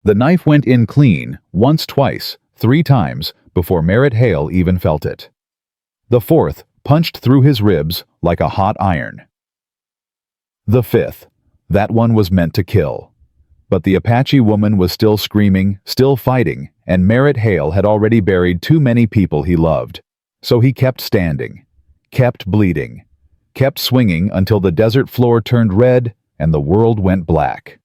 The knife went in clean, once, twice, 3 times, before Merritt Hale even felt it. The fourth punched through his ribs like a hot iron. The fifth, that one was meant to kill. But the Apache woman was still screaming, still fighting, and Merritt Hale had already buried too many people he loved. So he kept standing, kept bleeding, kept swinging until the desert floor turned red and the world went black.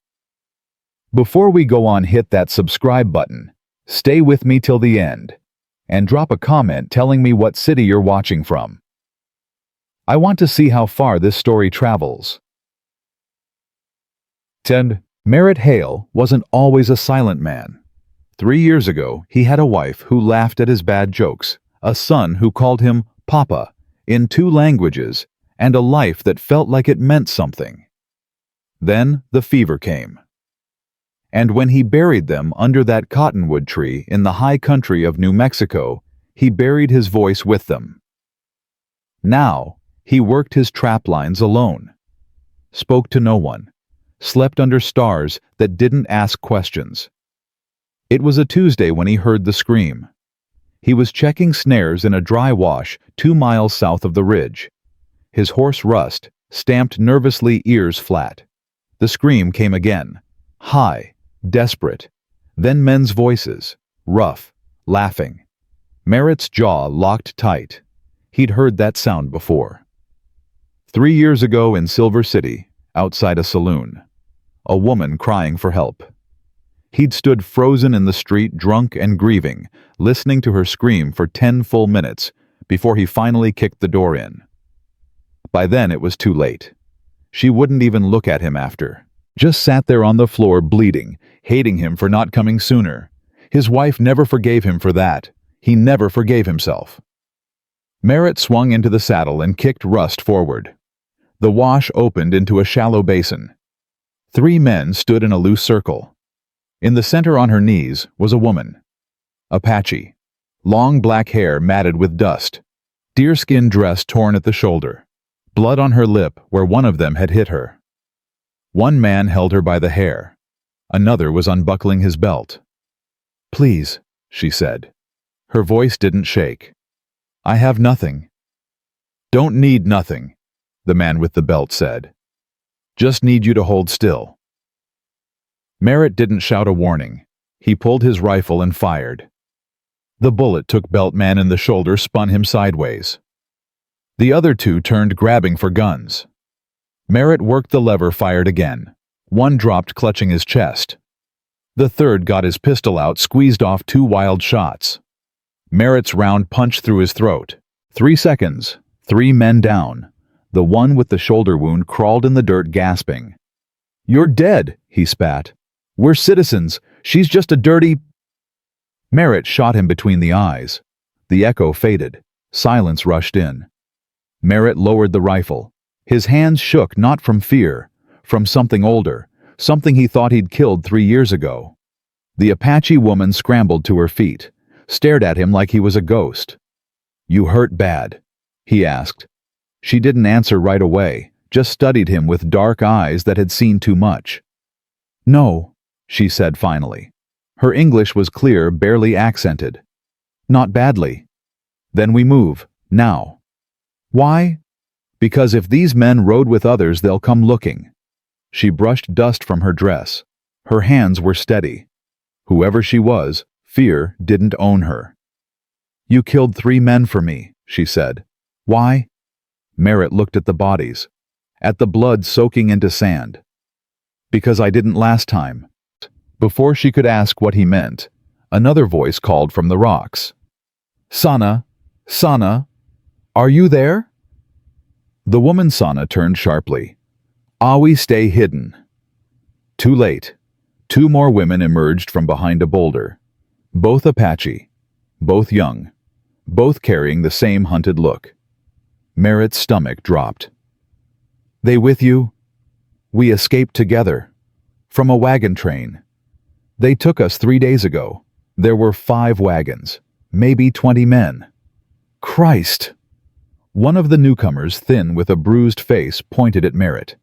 Before we go on, hit that subscribe button, stay with me till the end, and drop a comment telling me what city you're watching from. I want to see how far this story travels. 10. Merritt Hale wasn't always a silent man. 3 years ago, he had a wife who laughed at his bad jokes, a son who called him Papa in 2 languages, and a life that felt like it meant something. Then the fever came. And when he buried them under that cottonwood tree in the high country of New Mexico, he buried his voice with them. Now, he worked his trap lines alone, spoke to no one, slept under stars that didn't ask questions. It was a Tuesday when he heard the scream. He was checking snares in a dry wash 2 miles south of the ridge. His horse Rust stamped nervously, ears flat. The scream came again, high, desperate. Then men's voices, rough, laughing. Merritt's jaw locked tight. He'd heard that sound before. 3 years ago in Silver City, outside a saloon, a woman crying for help. He'd stood frozen in the street, drunk and grieving, listening to her scream for 10 full minutes before he finally kicked the door in. By then it was too late. She wouldn't even look at him after. Just sat there on the floor bleeding, hating him for not coming sooner. His wife never forgave him for that. He never forgave himself. Merritt swung into the saddle and kicked Rust forward. The wash opened into a shallow basin. 3 men stood in a loose circle. In the center on her knees was a woman. Apache. Long black hair matted with dust. Deerskin dress torn at the shoulder. Blood on her lip where one of them had hit her. One man held her by the hair. Another was unbuckling his belt. "Please," she said. Her voice didn't shake. "I have nothing." "Don't need nothing," the man with the belt said. "Just need you to hold still." Merritt didn't shout a warning. He pulled his rifle and fired. The bullet took Beltman in the shoulder, spun him sideways. The other 2 turned, grabbing for guns. Merritt worked the lever, fired again. One dropped, clutching his chest. The third got his pistol out, squeezed off 2 wild shots. Merritt's round punched through his throat. 3 seconds, 3 men down. The one with the shoulder wound crawled in the dirt, gasping. "You're dead," he spat. "We're citizens. She's just a dirty—" Merritt shot him between the eyes. The echo faded. Silence rushed in. Merritt lowered the rifle. His hands shook, not from fear, from something older, something he thought he'd killed 3 years ago. The Apache woman scrambled to her feet, stared at him like he was a ghost. "You hurt bad?" he asked. She didn't answer right away, just studied him with dark eyes that had seen too much. "No," she said finally. Her English was clear, barely accented. "Not badly." "Then we move, now." "Why?" "Because if these men rode with others, they'll come looking." She brushed dust from her dress. Her hands were steady. Whoever she was, fear didn't own her. "You killed 3 men for me," she said. "Why?" Merritt looked at the bodies, at the blood soaking into sand. "Because I didn't last time." Before she could ask what he meant, another voice called from the rocks. "Sana, Sana, are you there?" The woman Sana turned sharply. "We stay hidden." Too late. 2 more women emerged from behind a boulder. Both Apache, both young, both carrying the same hunted look. Merritt's stomach dropped. "They with you?" "We escaped together. From a wagon train. They took us 3 days ago. There were 5 wagons, maybe 20 men." "Christ!" One of the newcomers, thin with a bruised face, pointed at Merritt.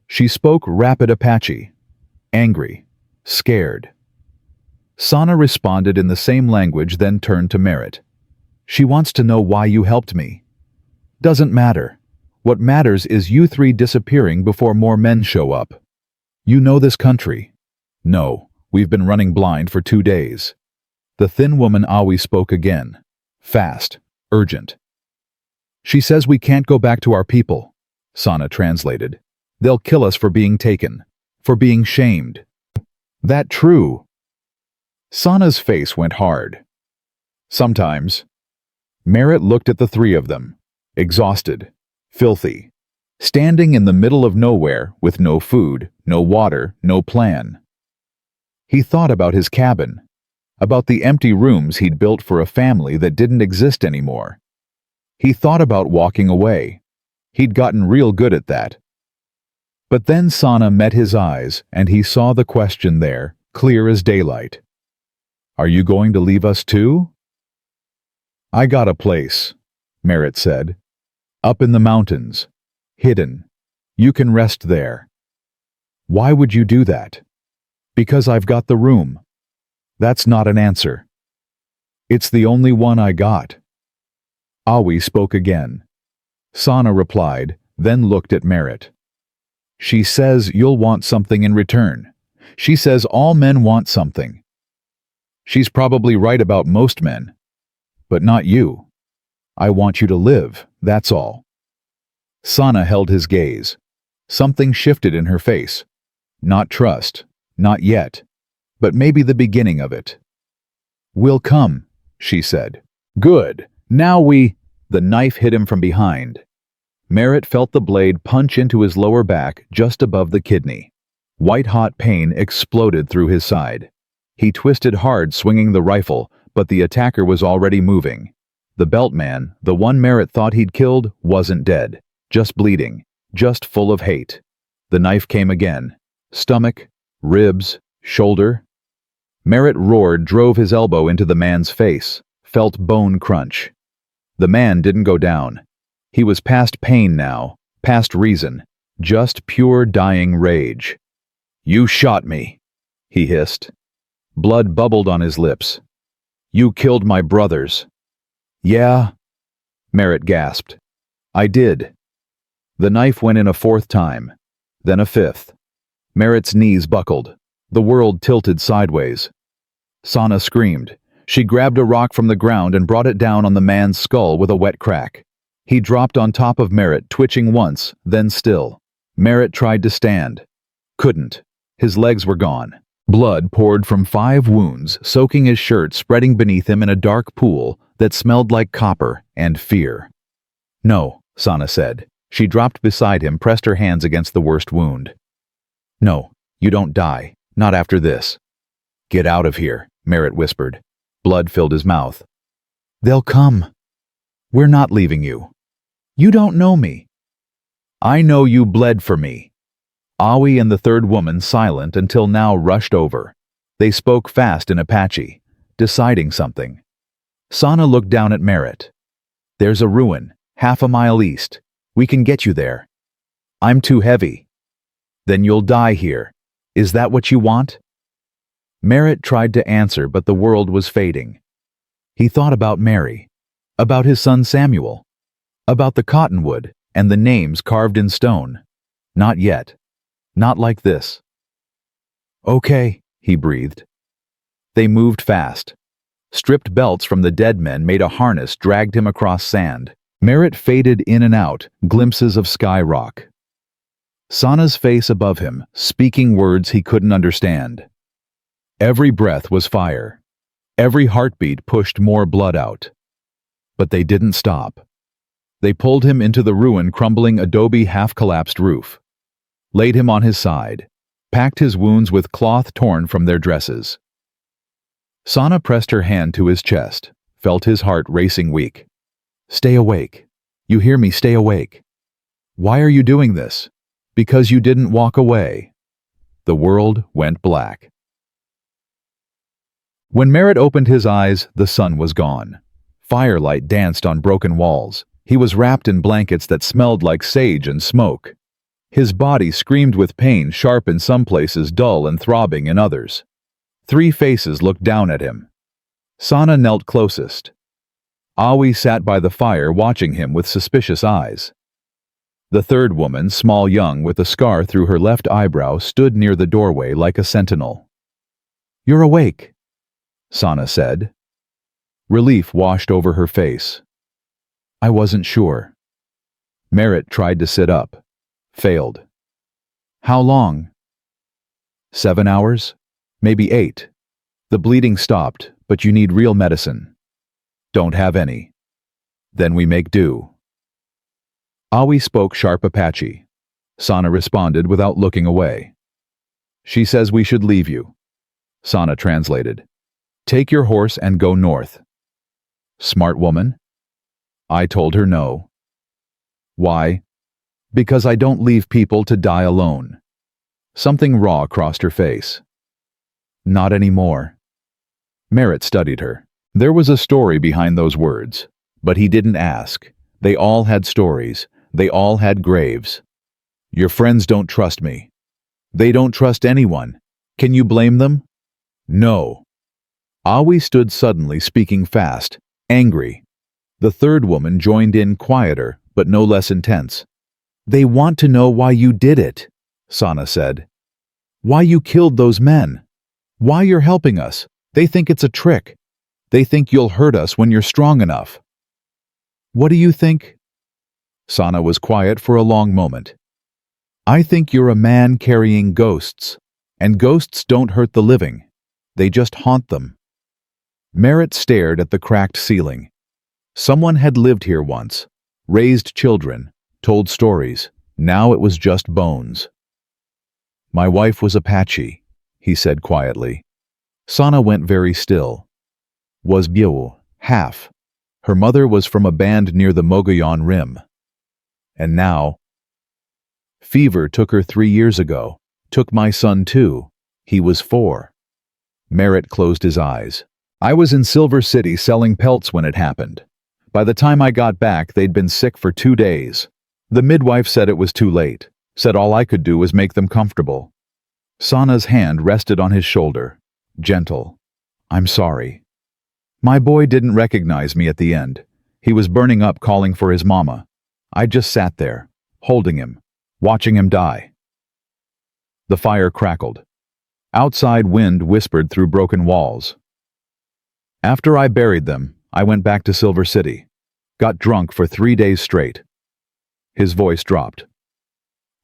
She spoke rapid Apache. Angry. Scared. Sana responded in the same language, then turned to Merritt. She wants to know why you helped me. Doesn't matter. What matters is you three disappearing before more men show up. You know this country. No, we've been running blind for 2 days. The thin woman Awi spoke again. Fast, urgent. She says we can't go back to our people, Sana translated. They'll kill us for being taken, for being shamed. That true? Sana's face went hard. Sometimes. Merritt looked at the three of them, exhausted, filthy, standing in the middle of nowhere with no food, no water, no plan. He thought about his cabin, about the empty rooms he'd built for a family that didn't exist anymore. He thought about walking away. He'd gotten real good at that. But then Sana met his eyes, and he saw the question there, clear as daylight. Are you going to leave us too? I got a place, Merritt said. Up in the mountains. Hidden. You can rest there. Why would you do that? Because I've got the room. That's not an answer. It's the only one I got. Awi spoke again. Sana replied, then looked at Merritt. She says you'll want something in return. She says all men want something. She's probably right about most men. But not you. I want you to live, that's all. Sana held his gaze. Something shifted in her face. Not trust, not yet, but maybe the beginning of it. We'll come, she said. Good, now we... The knife hit him from behind. Merritt felt the blade punch into his lower back just above the kidney. White-hot pain exploded through his side. He twisted hard, swinging the rifle, but the attacker was already moving. The belt man, the one Merritt thought he'd killed, wasn't dead. Just bleeding. Just full of hate. The knife came again. Stomach, ribs, shoulder. Merritt roared, drove his elbow into the man's face, felt bone crunch. The man didn't go down. He was past pain now, past reason, just pure dying rage. You shot me, he hissed. Blood bubbled on his lips. You killed my brothers. Yeah? Merritt gasped. I did. The knife went in a fourth time, then a fifth. Merritt's knees buckled. The world tilted sideways. Sana screamed. She grabbed a rock from the ground and brought it down on the man's skull with a wet crack. He dropped on top of Merritt, twitching once, then still. Merritt tried to stand. Couldn't. His legs were gone. Blood poured from 5 wounds, soaking his shirt, spreading beneath him in a dark pool that smelled like copper and fear. No, Sana said. She dropped beside him, pressed her hands against the worst wound. No, you don't die. Not after this. Get out of here, Merritt whispered. Blood filled his mouth. They'll come. We're not leaving you. You don't know me. I know you bled for me. Awi and the third woman, silent until now, rushed over. They spoke fast in Apache, deciding something. Sana looked down at Merritt. There's a ruin, 1/2 mile east. We can get you there. I'm too heavy. Then you'll die here. Is that what you want? Merritt tried to answer, but the world was fading. He thought about Mary, about his son Samuel, about the cottonwood and the names carved in stone. Not yet. Not like this. Okay, he breathed. They moved fast. Stripped belts from the dead men made a harness, dragged him across sand. Merritt faded in and out, glimpses of sky rock. Sana's face above him, speaking words he couldn't understand. Every breath was fire. Every heartbeat pushed more blood out. But they didn't stop. They pulled him into the ruin, crumbling adobe half-collapsed roof. Laid him on his side, packed his wounds with cloth torn from their dresses. Sana pressed her hand to his chest, felt his heart racing weak. Stay awake. You hear me, stay awake. Why are you doing this? Because you didn't walk away. The world went black. When Merritt opened his eyes, the sun was gone. Firelight danced on broken walls. He was wrapped in blankets that smelled like sage and smoke. His body screamed with pain, sharp in some places, dull and throbbing in others. Three faces looked down at him. Sana knelt closest. Awi sat by the fire watching him with suspicious eyes. The third woman, small young with a scar through her left eyebrow, stood near the doorway like a sentinel. "You're awake," Sana said. Relief washed over her face. "I wasn't sure." Merritt tried to sit up. Failed. "How long?" 7 hours? Maybe 8. The bleeding stopped, but you need real medicine. Don't have any. Then we make do. Awi spoke sharp Apache. Sana responded without looking away. "She says we should leave you." Sana translated. "Take your horse and go north." Smart woman? I told her no. Why? Because I don't leave people to die alone. Something raw crossed her face. Not anymore. Merritt studied her. There was a story behind those words, but he didn't ask. They all had stories. They all had graves. Your friends don't trust me. They don't trust anyone. Can you blame them? No. Awi stood suddenly, speaking fast, angry. The third woman joined in, quieter, but no less intense. They want to know why you did it, Sana said. Why you killed those men. Why you're helping us. They think it's a trick. They think you'll hurt us when you're strong enough. What do you think? Sana was quiet for a long moment. I think you're a man carrying ghosts, and ghosts don't hurt the living. They just haunt them. Merritt stared at the cracked ceiling. Someone had lived here once, raised children, told stories. Now it was just bones. My wife was Apache, he said quietly. Sana went very still. Was Biu, half. Her mother was from a band near the Mogollon Rim. And now... Fever took her 3 years ago. Took my son too. He was 4. Merritt closed his eyes. I was in Silver City selling pelts when it happened. By the time I got back, they'd been sick for 2 days. The midwife said it was too late. Said all I could do was make them comfortable. Sana's hand rested on his shoulder. Gentle. I'm sorry. My boy didn't recognize me at the end. He was burning up, calling for his mama. I just sat there, holding him, watching him die. The fire crackled. Outside wind whispered through broken walls. After I buried them, I went back to Silver City. Got drunk for 3 days straight. His voice dropped.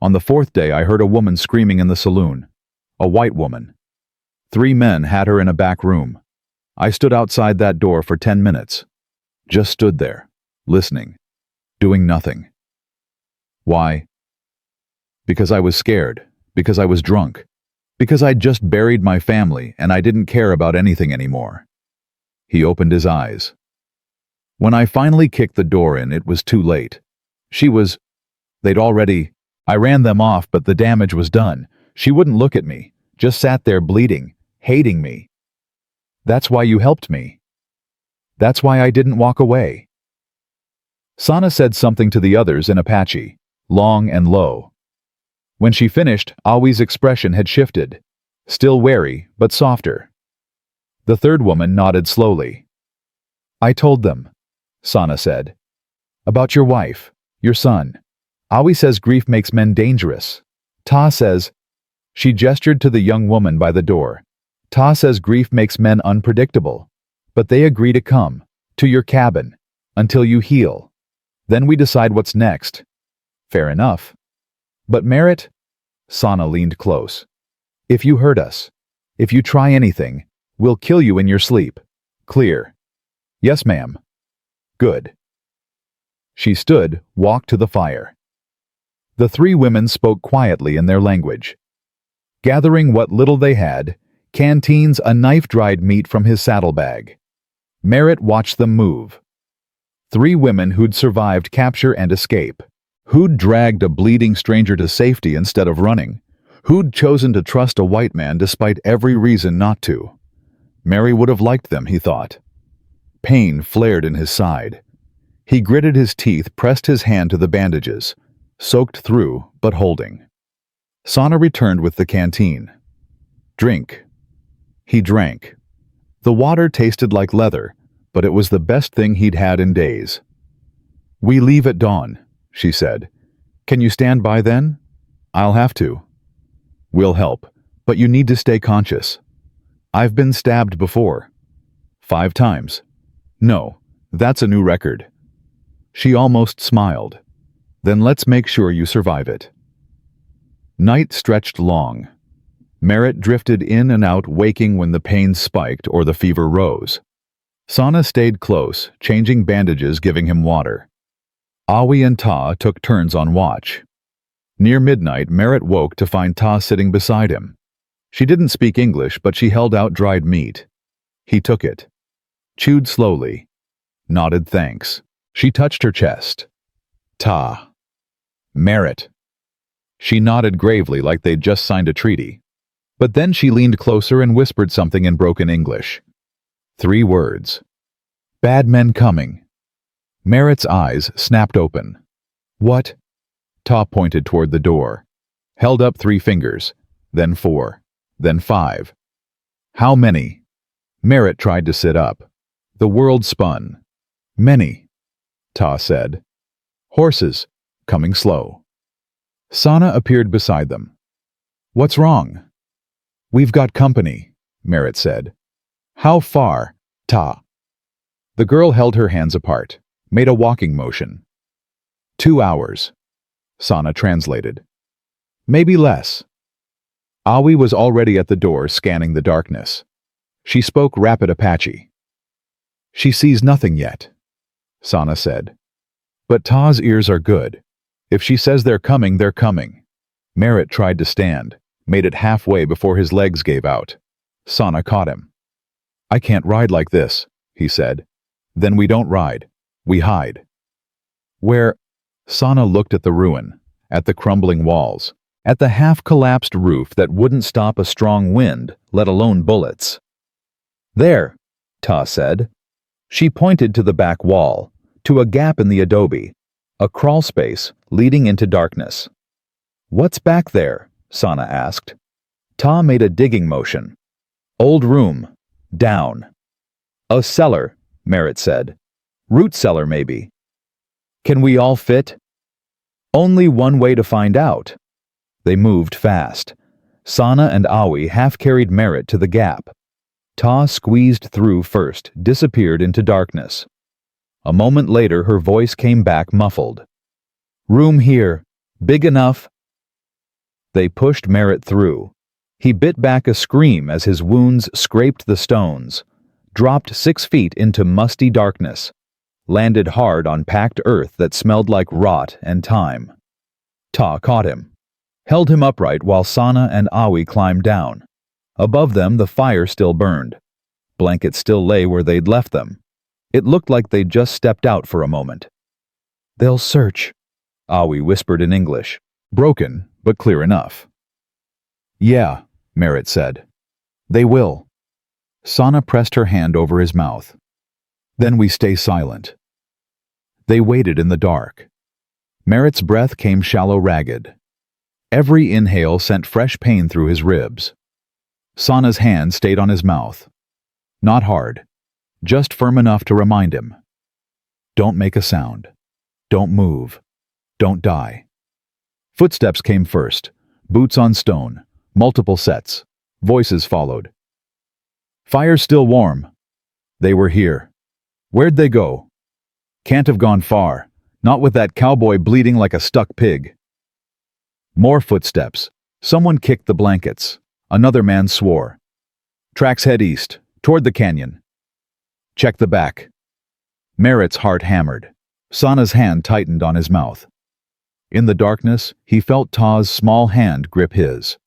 On the 4th day, I heard a woman screaming in the saloon. A white woman. 3 men had her in a back room. I stood outside that door for 10 minutes. Just stood there, listening, doing nothing. Why? Because I was scared, because I was drunk, because I'd just buried my family and I didn't care about anything anymore. He opened his eyes. When I finally kicked the door in, it was too late. I ran them off, but the damage was done. She wouldn't look at me, just sat there bleeding, hating me. That's why you helped me. That's why I didn't walk away. Sana said something to the others in Apache, long and low. When she finished, Awi's expression had shifted, still wary, but softer. The third woman nodded slowly. I told them, Sana said. About your wife, your son. Awi says grief makes men dangerous. Ta says... She gestured to the young woman by the door. Ta says grief makes men unpredictable. But they agree to come, to your cabin, until you heal. Then we decide what's next. Fair enough. But Merritt... Sana leaned close. If you hurt us, if you try anything, we'll kill you in your sleep. Clear? Yes, ma'am. Good. She stood, walked to the fire. The 3 women spoke quietly in their language. Gathering what little they had, canteens, a knife, dried meat from his saddlebag. Merritt watched them move. 3 women who'd survived capture and escape. Who'd dragged a bleeding stranger to safety instead of running. Who'd chosen to trust a white man despite every reason not to. Mary would have liked them, he thought. Pain flared in his side. He gritted his teeth, pressed his hand to the bandages. Soaked through, but holding. Sana returned with the canteen. Drink. He drank. The water tasted like leather, but it was the best thing he'd had in days. "We leave at dawn," she said. "Can you stand by then?" "I'll have to." "We'll help, but you need to stay conscious." "I've been stabbed before." 5 times. "No, that's a new record." She almost smiled. "Then let's make sure you survive it." Night stretched long. Merritt drifted in and out, waking when the pain spiked or the fever rose. Sana stayed close, changing bandages, giving him water. Awi and Ta took turns on watch. Near midnight, Merritt woke to find Ta sitting beside him. She didn't speak English, but she held out dried meat. He took it, chewed slowly, nodded thanks. She touched her chest. "Ta." "Merritt." She nodded gravely like they'd just signed a treaty. But then she leaned closer and whispered something in broken English. 3 words. "Bad men coming." Merritt's eyes snapped open. "What?" Ta pointed toward the door, held up 3 fingers, then 4, then 5. "How many?" Merritt tried to sit up. The world spun. "Many," Ta said. "Horses, coming slow." Sana appeared beside them. "What's wrong?" "We've got company," Merritt said. "How far?" Ta. The girl held her hands apart, made a walking motion. 2 hours, Sana translated. "Maybe less." Awi was already at the door, scanning the darkness. She spoke rapid Apache. "She sees nothing yet," Sana said. "But Ta's ears are good. If she says they're coming, they're coming." Merritt tried to stand, made it halfway before his legs gave out. Sana caught him. "I can't ride like this," he said. "Then we don't ride. We hide." "Where?" Sana looked at the ruin, at the crumbling walls, at the half-collapsed roof that wouldn't stop a strong wind, let alone bullets. "There," Ta said. She pointed to the back wall, to a gap in the adobe, a crawl space leading into darkness. "What's back there?" Sana asked. Ta made a digging motion. "Old room. Down." "A cellar," Merritt said. "Root cellar, maybe." "Can we all fit?" "Only one way to find out." They moved fast. Sana and Awi half-carried Merritt to the gap. Ta squeezed through first, disappeared into darkness. A moment later, her voice came back muffled. "Room here. Big enough." They pushed Merritt through. He bit back a scream as his wounds scraped the stones, dropped 6 feet into musty darkness, landed hard on packed earth that smelled like rot and time. Ta caught him, held him upright while Sana and Awi climbed down. Above them, the fire still burned. Blankets still lay where they'd left them. It looked like they'd just stepped out for a moment. "They'll search," Awi whispered in English, broken but clear enough. "Yeah," Merritt said. "They will." Sana pressed her hand over his mouth. "Then we stay silent." They waited in the dark. Merritt's breath came shallow, ragged. Every inhale sent fresh pain through his ribs. Sana's hand stayed on his mouth. Not hard, just firm enough to remind him. "Don't make a sound. Don't move. Don't die." Footsteps came first, boots on stone, multiple sets. Voices followed. "Fire's still warm." "They were here." "Where'd they go?" "Can't have gone far. Not with that cowboy bleeding like a stuck pig." More footsteps. Someone kicked the blankets. Another man swore. "Tracks head east, toward the canyon." "Check the back." Merritt's heart hammered. Sana's hand tightened on his mouth. In the darkness, he felt Ta's small hand grip his.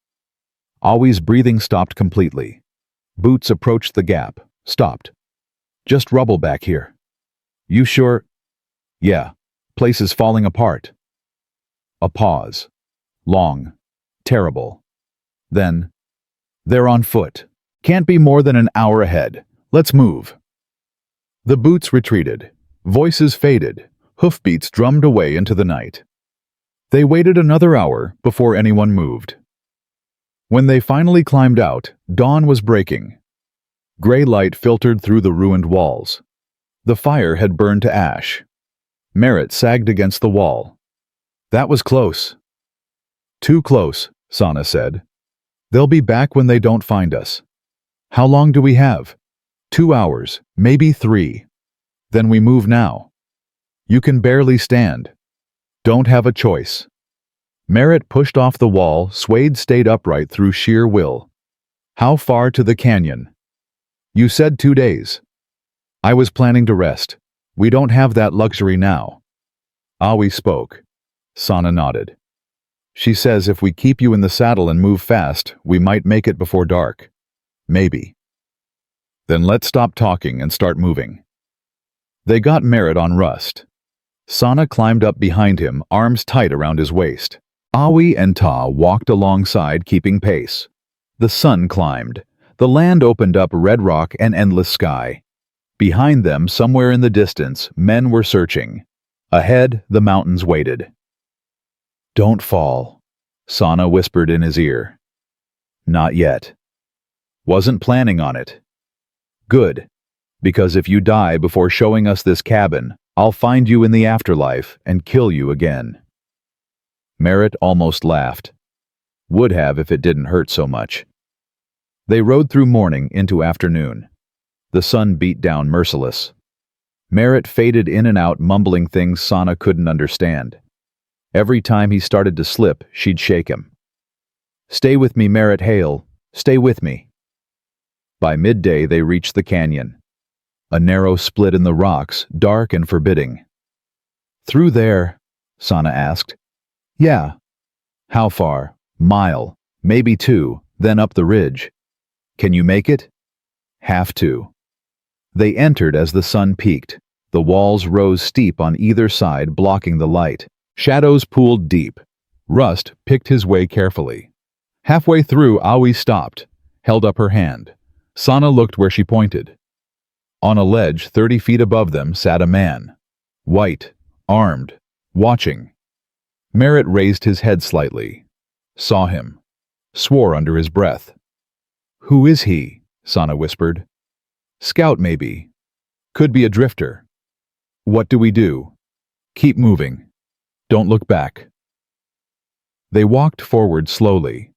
Awi's breathing stopped completely. Boots approached the gap, stopped. "Just rubble back here." "You sure?" "Yeah. Place is falling apart." A pause. Long. Terrible. Then, "They're on foot. Can't be more than an hour ahead. Let's move." The boots retreated. Voices faded. Hoofbeats drummed away into the night. They waited another hour before anyone moved. When they finally climbed out, dawn was breaking. Gray light filtered through the ruined walls. The fire had burned to ash. Merritt sagged against the wall. That was close. Too close, Sana said. They'll be back when they don't find us. How long do we have? 2 hours, maybe 3. Then we move now. You can barely stand. Don't have a choice. Merritt pushed off the wall, stayed upright through sheer will. How far to the canyon? You said 2 days. I was planning to rest. We don't have that luxury now. Awi spoke. Sana nodded. She says if we keep you in the saddle and move fast, we might make it before dark. Maybe. Then let's stop talking and start moving. They got Merritt on Rust. Sana climbed up behind him, arms tight around his waist. Awi and Ta walked alongside, keeping pace. The sun climbed. The land opened up red rock and endless sky. Behind them, somewhere in the distance, men were searching. Ahead, the mountains waited. Don't fall, Sana whispered in his ear. Not yet. Wasn't planning on it. Good, because if you die before showing us this cabin, I'll find you in the afterlife and kill you again. Merritt almost laughed. Would have if it didn't hurt so much. They rode through morning into afternoon. The sun beat down merciless. Merritt faded in and out, mumbling things Sana couldn't understand. Every time he started to slip, she'd shake him. Stay with me, Merritt Hale. Stay with me. By midday, they reached the canyon. A narrow split in the rocks, dark and forbidding. Through there? Sana asked. Yeah. How far? Mile, maybe 2, then up the ridge. Can you make it? Have to. They entered as the sun peaked. The walls rose steep on either side, blocking the light. Shadows pooled deep. Rust picked his way carefully. Halfway through, Awi stopped, held up her hand. Sana looked where she pointed. On a ledge 30 feet above them sat a man. White, armed, watching. Merritt raised his head slightly. Saw him. Swore under his breath. Who is he? Sana whispered. Scout, maybe. Could be a drifter. What do we do? Keep moving. Don't look back. They walked forward slowly.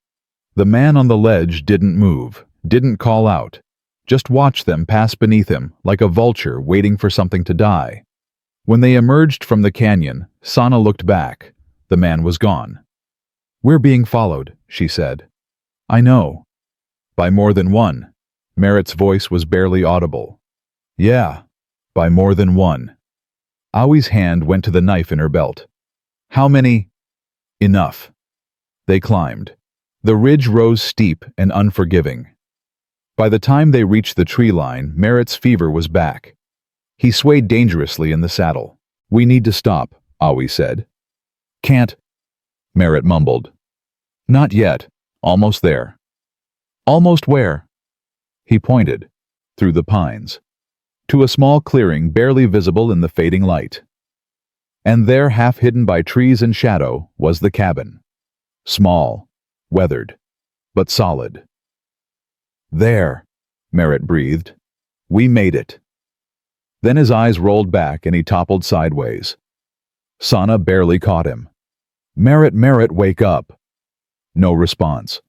The man on the ledge didn't move, didn't call out, just watched them pass beneath him like a vulture waiting for something to die. When they emerged from the canyon, Sana looked back. The man was gone. We're being followed, she said. I know. By more than one. Merritt's voice was barely audible. Yeah, by more than one. Awi's hand went to the knife in her belt. How many? Enough. They climbed. The ridge rose steep and unforgiving. By the time they reached the tree line, Merritt's fever was back. He swayed dangerously in the saddle. We need to stop, Awi said. Can't, Merritt mumbled. Not yet. Almost there. Almost where? He pointed, through the pines, to a small clearing barely visible in the fading light. And there, half hidden by trees and shadow, was the cabin. Small, weathered, but solid. There, Merritt breathed. We made it. Then his eyes rolled back and he toppled sideways. Sana barely caught him. Merritt, wake up. No response.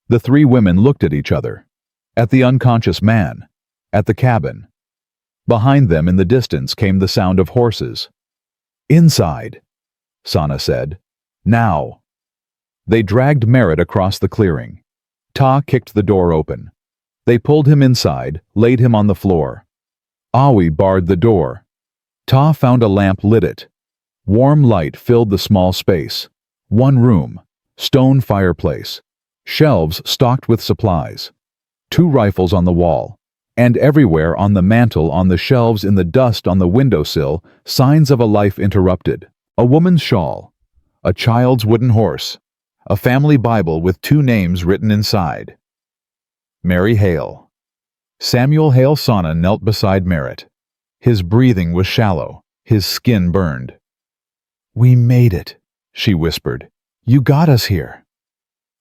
The 3 women looked at each other, at the unconscious man, at the cabin. Behind them in the distance came the sound of horses. Inside, Sana said. Now. They dragged Merritt across the clearing. Ta kicked the door open. They pulled him inside, laid him on the floor. Awi barred the door. Ta found a lamp, lit it. Warm light filled the small space. One room, stone fireplace, shelves stocked with supplies, 2 rifles on the wall, and everywhere on the mantel, on the shelves, in the dust on the windowsill, signs of a life interrupted. A woman's shawl, a child's wooden horse, a family Bible with 2 names written inside. Mary Hale. Samuel Hale. Sana knelt beside Merritt. His breathing was shallow, his skin burned. We made it, she whispered. You got us here.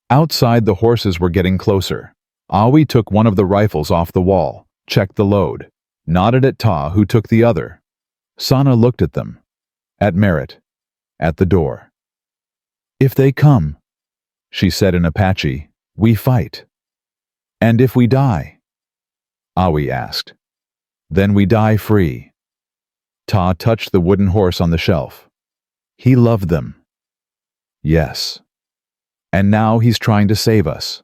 Outside, the horses were getting closer. Awi took one of the rifles off the wall, checked the load, nodded at Ta, who took the other. Sana looked at them, at Merritt, at the door. "If they come," she said in Apache, "we fight." "And if we die?" Awi asked. "Then we die free." Ta touched the wooden horse on the shelf. "He loved them." "Yes." "And now he's trying to save us."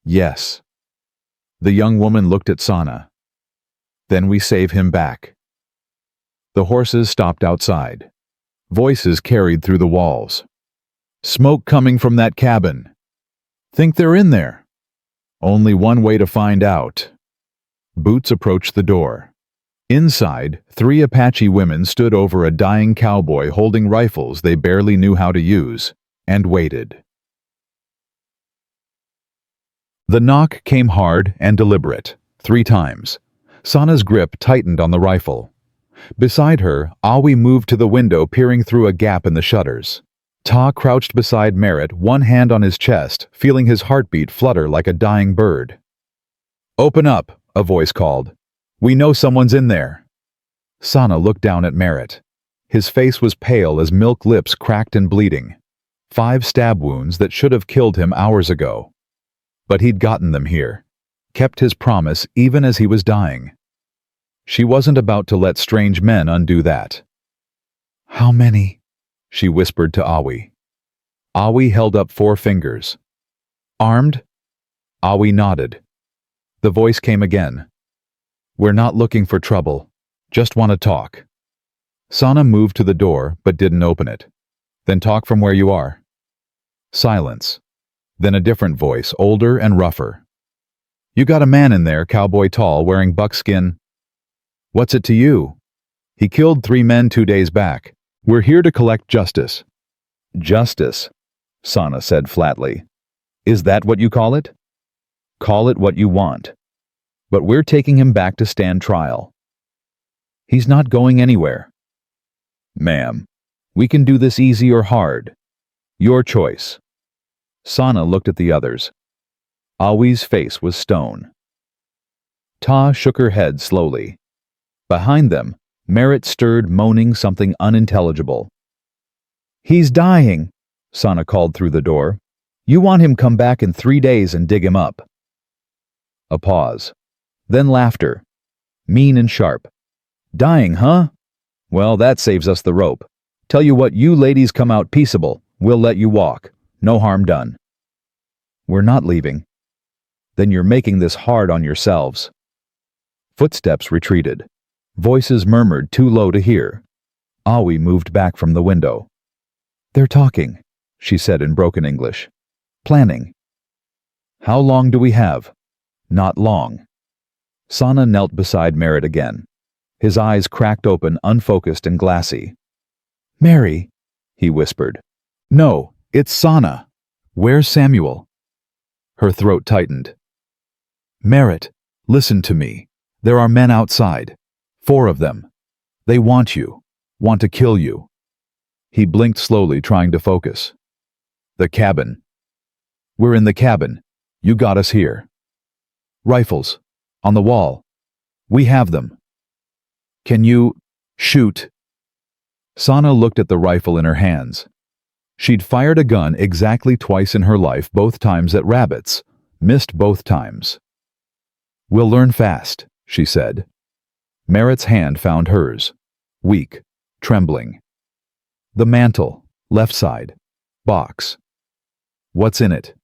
"Yes." The young woman looked at Sana. "Then we save him back." The horses stopped outside. Voices carried through the walls. "Smoke coming from that cabin. Think they're in there? Only one way to find out." Boots approached the door. Inside, 3 Apache women stood over a dying cowboy holding rifles they barely knew how to use, and waited. The knock came hard and deliberate, 3 times. Sana's grip tightened on the rifle. Beside her, Awi moved to the window, peering through a gap in the shutters. Ta crouched beside Merritt, one hand on his chest, feeling his heartbeat flutter like a dying bird. "Open up," a voice called. "We know someone's in there." Sana looked down at Merritt. His face was pale as milk lips cracked and bleeding. 5 stab wounds that should have killed him hours ago. But he'd gotten them here, kept his promise even as he was dying. She wasn't about to let strange men undo that. "How many?" she whispered to Awi. Awi held up 4 fingers. "Armed?" Awi nodded. The voice came again. "We're not looking for trouble. Just want to talk." Sana moved to the door but didn't open it. "Then talk from where you are." Silence. Then a different voice, older and rougher. "You got a man in there, cowboy tall, wearing buckskin." "What's it to you?" "He killed 3 men 2 days back. We're here to collect justice." "Justice," Sana said flatly. "Is that what you call it?" "Call it what you want. But we're taking him back to stand trial." "He's not going anywhere." "Ma'am, we can do this easy or hard. Your choice." Sana looked at the others. Awi's face was stone. Ta shook her head slowly. Behind them, Merritt stirred, moaning something unintelligible. "He's dying," Sana called through the door. "You want him come back in 3 days and dig him up." A pause. Then laughter. Mean and sharp. "Dying, huh? Well, that saves us the rope. Tell you what, you ladies come out peaceable. We'll let you walk. No harm done." "We're not leaving." "Then you're making this hard on yourselves." Footsteps retreated. Voices murmured too low to hear. Awi moved back from the window. "They're talking," she said in broken English. "Planning." "How long do we have?" "Not long." Sana knelt beside Merritt again. His eyes cracked open, unfocused and glassy. "Mary," he whispered. "No, it's Sana. Where's Samuel?" Her throat tightened. "Merritt, listen to me. There are men outside. 4 of them. They want you. Want to kill you." He blinked slowly, trying to focus. "The cabin." "We're in the cabin. You got us here." "Rifles. On the wall. We have them." "Can you shoot?" Sana looked at the rifle in her hands. She'd fired a gun exactly twice in her life, both times at rabbits. Missed both times. "We'll learn fast," she said. Merritt's hand found hers. Weak, trembling. "The mantle, left side. Box." "What's in it?"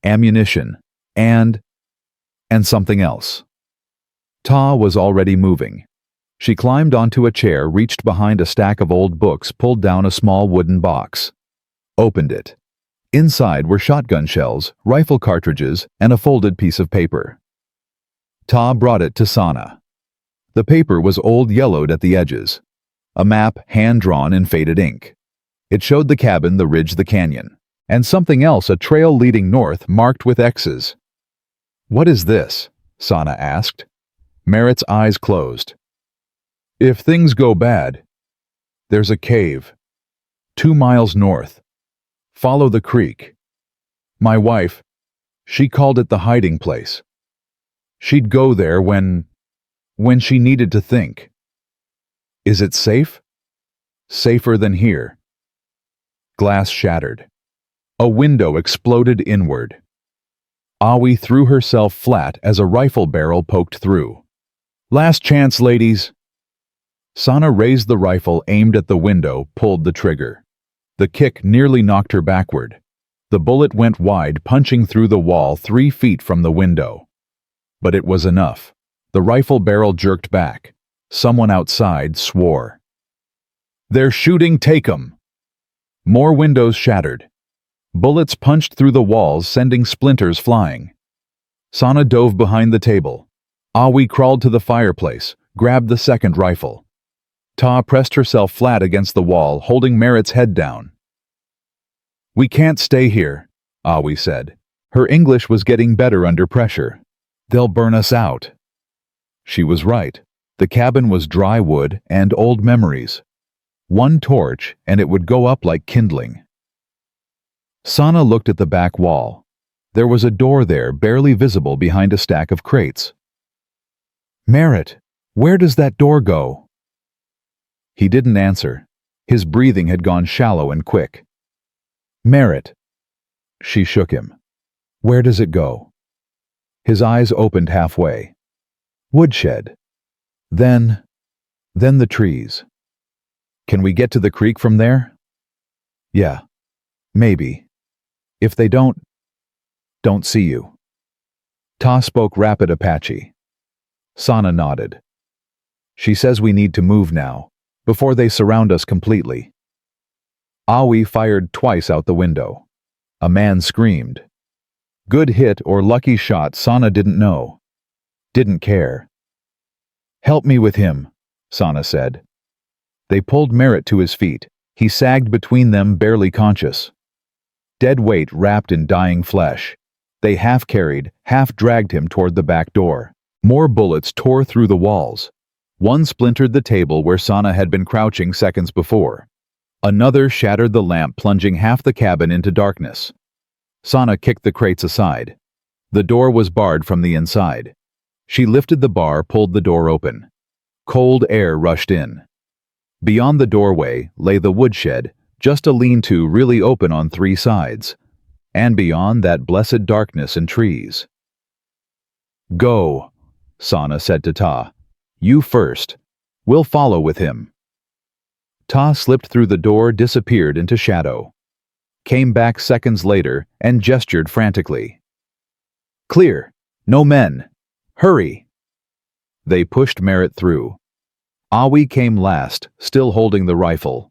"Ammunition. And something else." Ta was already moving. She climbed onto a chair, reached behind a stack of old books, pulled down a small wooden box. Opened it. Inside were shotgun shells, rifle cartridges, and a folded piece of paper. Ta brought it to Sana. The paper was old, yellowed at the edges. A map hand-drawn in faded ink. It showed the cabin, the ridge, the canyon. And something else, a trail leading north, marked with X's. "What is this?" Sana asked. Merritt's eyes closed. "If things go bad, there's a cave. 2 miles north. Follow the creek. My wife, She called it the hiding place. She'd go there when she needed to think. Is it safe? Safer than here. Glass shattered. A window exploded inward. Awi threw herself flat as a rifle barrel poked through. Last chance, ladies. Sana raised the rifle, aimed at the window, pulled the trigger. The kick nearly knocked her backward. The bullet went wide, punching through the wall 3 feet from the window. But it was enough. The rifle barrel jerked back. Someone outside swore. They're shooting, take 'em! More windows shattered. Bullets punched through the walls, sending splinters flying. Sana dove behind the table. Awi crawled to the fireplace, grabbed the second rifle. Ta pressed herself flat against the wall, holding Merritt's head down. We can't stay here, Awi said. Her English was getting better under pressure. They'll burn us out. She was right. The cabin was dry wood and old memories. One torch, and it would go up like kindling. Sana looked at the back wall. There was a door there, barely visible behind a stack of crates. Merritt, where does that door go? He didn't answer. His breathing had gone shallow and quick. Merritt. She shook him. Where does it go? His eyes opened halfway. Woodshed. Then the trees. Can we get to the creek from there? Yeah. Maybe. If they don't see you. Ta spoke rapid Apache. Sana nodded. She says we need to move now, before they surround us completely. Awi fired twice out the window. A man screamed. Good hit or lucky shot, Sana didn't know. Didn't care. Help me with him, Sana said. They pulled Merritt to his feet. He sagged between them, barely conscious. Dead weight wrapped in dying flesh. They half carried, half dragged him toward the back door. More bullets tore through the walls. One splintered the table where Sana had been crouching seconds before. Another shattered the lamp, plunging half the cabin into darkness. Sana kicked the crates aside. The door was barred from the inside. She lifted the bar, pulled the door open. Cold air rushed in. Beyond the doorway lay the woodshed, just a lean-to really open on 3 sides. And beyond that blessed darkness and trees. Go, Sana said to Ta. You first. We'll follow with him. Ta slipped through the door, disappeared into shadow. Came back seconds later and gestured frantically. Clear. No men. Hurry. They pushed Merritt through. Awi came last, still holding the rifle.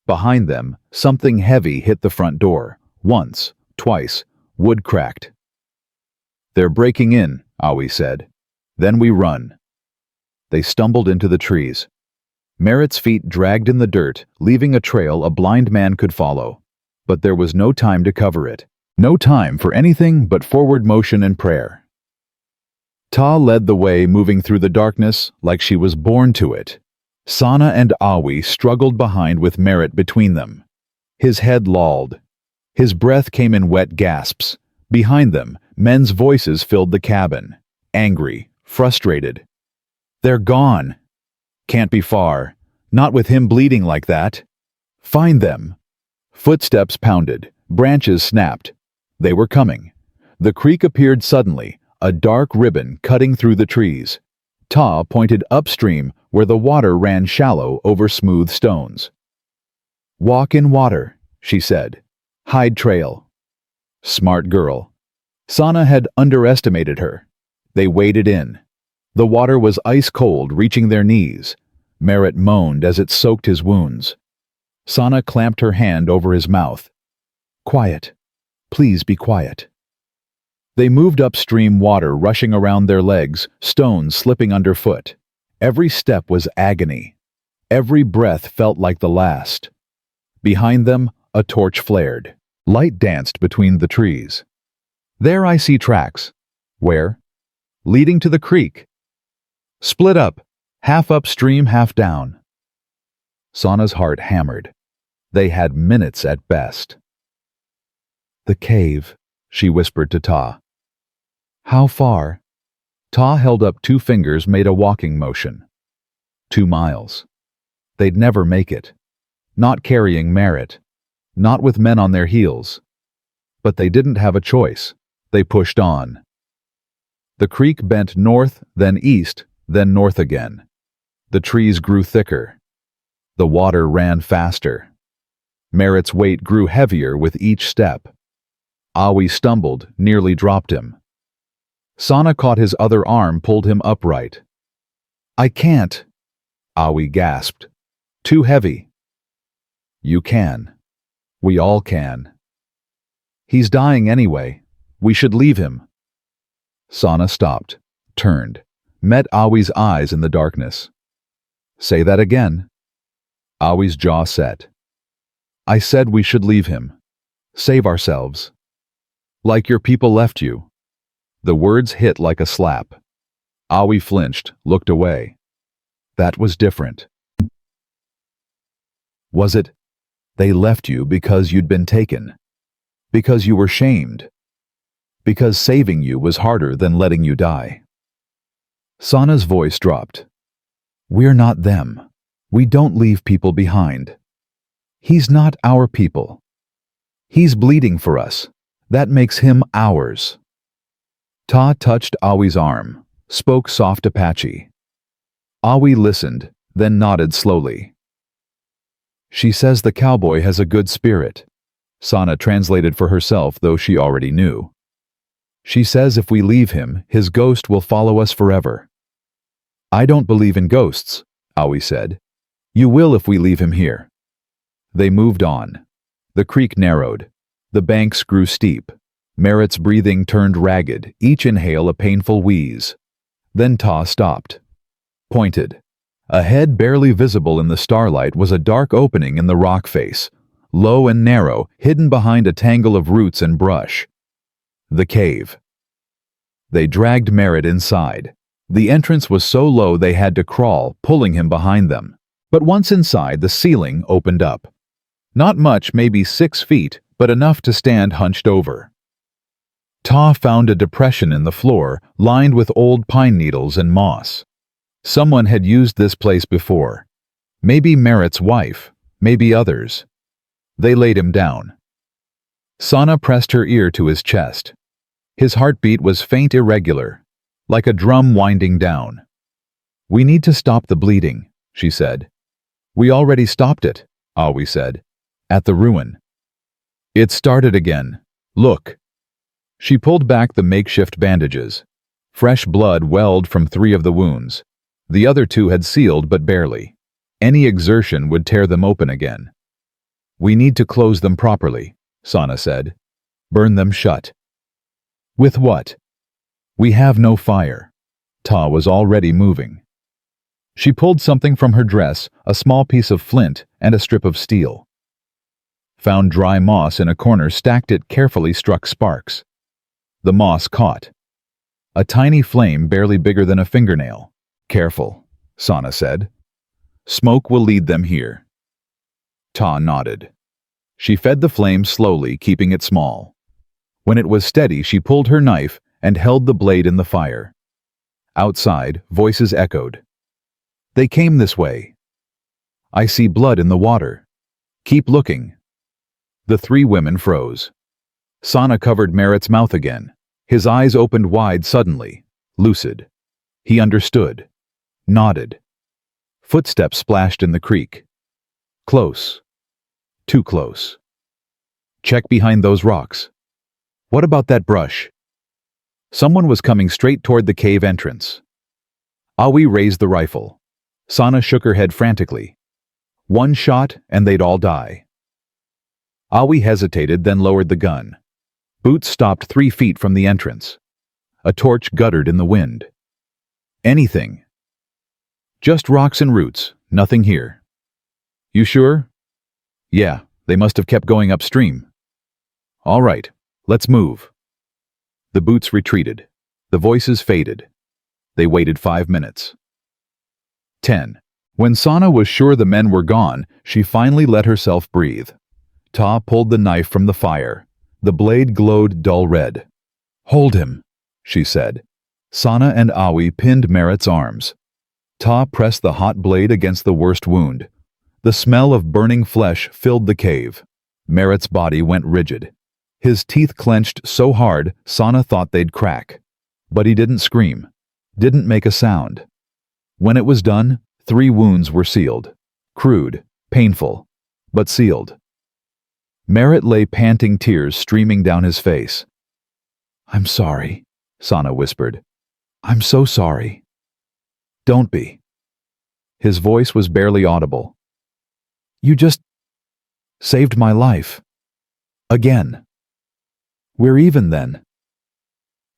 Behind them, something heavy hit the front door. Once, twice, wood cracked. They're breaking in, Awi said. Then we run. They stumbled into the trees. Merritt's feet dragged in the dirt, leaving a trail a blind man could follow. But there was no time to cover it. No time for anything but forward motion and prayer. Ta led the way, moving through the darkness like she was born to it. Sana and Awi struggled behind with Merritt between them. His head lolled. His breath came in wet gasps. Behind them, men's voices filled the cabin. Angry, frustrated. They're gone. Can't be far. Not with him bleeding like that. Find them. Footsteps pounded. Branches snapped. They were coming. The creek appeared suddenly, a dark ribbon cutting through the trees. Ta pointed upstream where the water ran shallow over smooth stones. Walk in water, she said. Hide trail. Smart girl. Sana had underestimated her. They waded in. The water was ice cold, reaching their knees. Merritt moaned as it soaked his wounds. Sana clamped her hand over his mouth. Quiet. Please be quiet. They moved upstream, water rushing around their legs, stones slipping underfoot. Every step was agony. Every breath felt like the last. Behind them, a torch flared. Light danced between the trees. There I see tracks. Where? Leading to the creek. Split up, half upstream, half down. Sana's heart hammered. They had minutes at best. The cave, she whispered to Ta. How far? Ta held up 2 fingers, made a walking motion. 2 miles. They'd never make it. Not carrying Merritt. Not with men on their heels. But they didn't have a choice. They pushed on. The creek bent north, then east, then north again. The trees grew thicker. The water ran faster. Merritt's weight grew heavier with each step. Awi stumbled, nearly dropped him. Sana caught his other arm, pulled him upright. I can't, Awi gasped. Too heavy. You can. We all can. He's dying anyway. We should leave him. Sana stopped, turned, met Awi's eyes in the darkness. Say that again. Awi's jaw set. I said we should leave him. Save ourselves. Like your people left you. The words hit like a slap. Awi flinched, looked away. That was different. Was it? They left you because you'd been taken. Because you were shamed. Because saving you was harder than letting you die. Sana's voice dropped. We're not them. We don't leave people behind. He's not our people. He's bleeding for us. That makes him ours. Ta touched Awi's arm, spoke soft Apache. Awi listened, then nodded slowly. She says the cowboy has a good spirit. Sana translated for herself, though she already knew. She says if we leave him, his ghost will follow us forever. I don't believe in ghosts, Awi said. You will if we leave him here. They moved on. The creek narrowed. The banks grew steep. Merritt's breathing turned ragged, each inhale a painful wheeze. Then Ta stopped. Pointed. Ahead, barely visible in the starlight, was a dark opening in the rock face, low and narrow, hidden behind a tangle of roots and brush. The cave. They dragged Merritt inside. The entrance was so low they had to crawl, pulling him behind them. But once inside, the ceiling opened up. Not much, maybe 6 feet, but enough to stand hunched over. Ta found a depression in the floor, lined with old pine needles and moss. Someone had used this place before. Maybe Merritt's wife, maybe others. They laid him down. Sana pressed her ear to his chest. His heartbeat was faint, irregular, like a drum winding down. We need to stop the bleeding, she said. We already stopped it, Awi said, at the ruin. It started again. Look. She pulled back the makeshift bandages. Fresh blood welled from 3 of the wounds. The other 2 had sealed, but barely. Any exertion would tear them open again. We need to close them properly, Sana said. Burn them shut. With what? We have no fire. Ta was already moving. She pulled something from her dress, a small piece of flint and a strip of steel. Found dry moss in a corner, stacked it carefully, struck sparks. The moss caught. A tiny flame barely bigger than a fingernail. Careful, Sana said. Smoke will lead them here. Ta nodded. She fed the flame slowly, keeping it small. When it was steady, she pulled her knife and held the blade in the fire. Outside, voices echoed. They came this way. I see blood in the water. Keep looking. The 3 women froze. Sana covered Merritt's mouth again. His eyes opened wide suddenly, lucid. He understood. Nodded. Footsteps splashed in the creek. Close. Too close. Check behind those rocks. What about that brush? Someone was coming straight toward the cave entrance. Awi raised the rifle. Sana shook her head frantically. 1 shot and they'd all die. Awi hesitated, then lowered the gun. Boots stopped 3 feet from the entrance. A torch guttered in the wind. Anything. Just rocks and roots, nothing here. You sure? Yeah, they must have kept going upstream. All right, let's move. The boots retreated. The voices faded. They waited 5 minutes. 10. When Sana was sure the men were gone, she finally let herself breathe. Ta pulled the knife from the fire. The blade glowed dull red. Hold him, she said. Sana and Awi pinned Merritt's arms. Ta pressed the hot blade against the worst wound. The smell of burning flesh filled the cave. Merritt's body went rigid. His teeth clenched so hard Sana thought they'd crack. But he didn't scream, didn't make a sound. When it was done, 3 wounds were sealed. Crude, painful, but sealed. Merritt lay panting, tears streaming down his face. "I'm sorry," Sana whispered. "I'm so sorry." "Don't be." His voice was barely audible. "You just saved my life. Again. We're even then."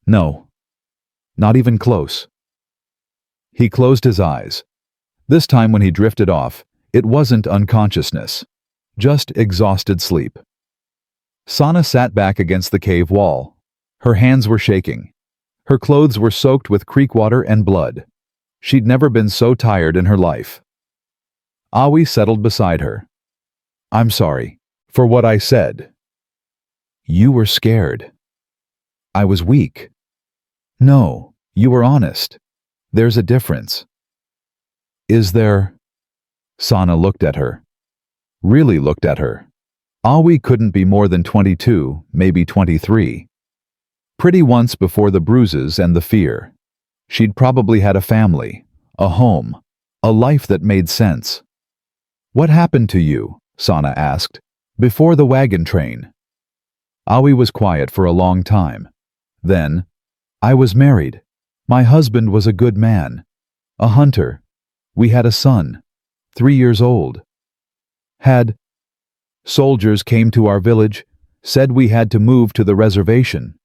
"No. Not even close." He closed his eyes. This time when he drifted off, it wasn't unconsciousness, just exhausted sleep. Sana sat back against the cave wall. Her hands were shaking. Her clothes were soaked with creek water and blood. She'd never been so tired in her life. Awi settled beside her. "I'm sorry for what I said." "You were scared." "I was weak." "No, you were honest. There's a difference." "Is there?" Sana looked at her. Really looked at her. Awi couldn't be more than 22, maybe 23. Pretty once before the bruises and the fear. She'd probably had a family, a home, a life that made sense. "What happened to you?" Sana asked. "Before the wagon train?" Awi was quiet for a long time. Then, "I was married. My husband was a good man. A hunter. We had a son, 3 years old. Soldiers came to our village, said we had to move to the reservation.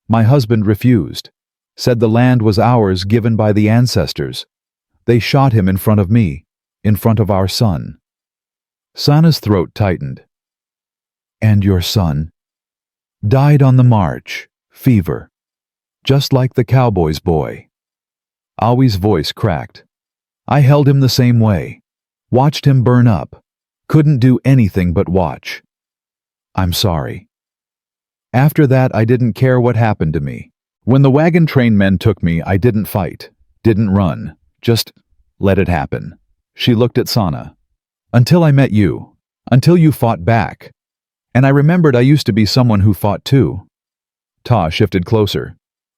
My husband refused, said the land was ours given by the ancestors. They shot him in front of me, in front of our son." Sana's throat tightened. "And your son?" "Died on the march, fever, just like the cowboy's boy." Awi's voice cracked. "I held him the same way, watched him burn up, couldn't do anything but watch. I'm sorry. After that, I didn't care what happened to me. When the wagon train men took me, I didn't fight, didn't run, just let it happen." She looked at Sana. "Until I met you, until you fought back. And I remembered I used to be someone who fought too." Ta shifted closer.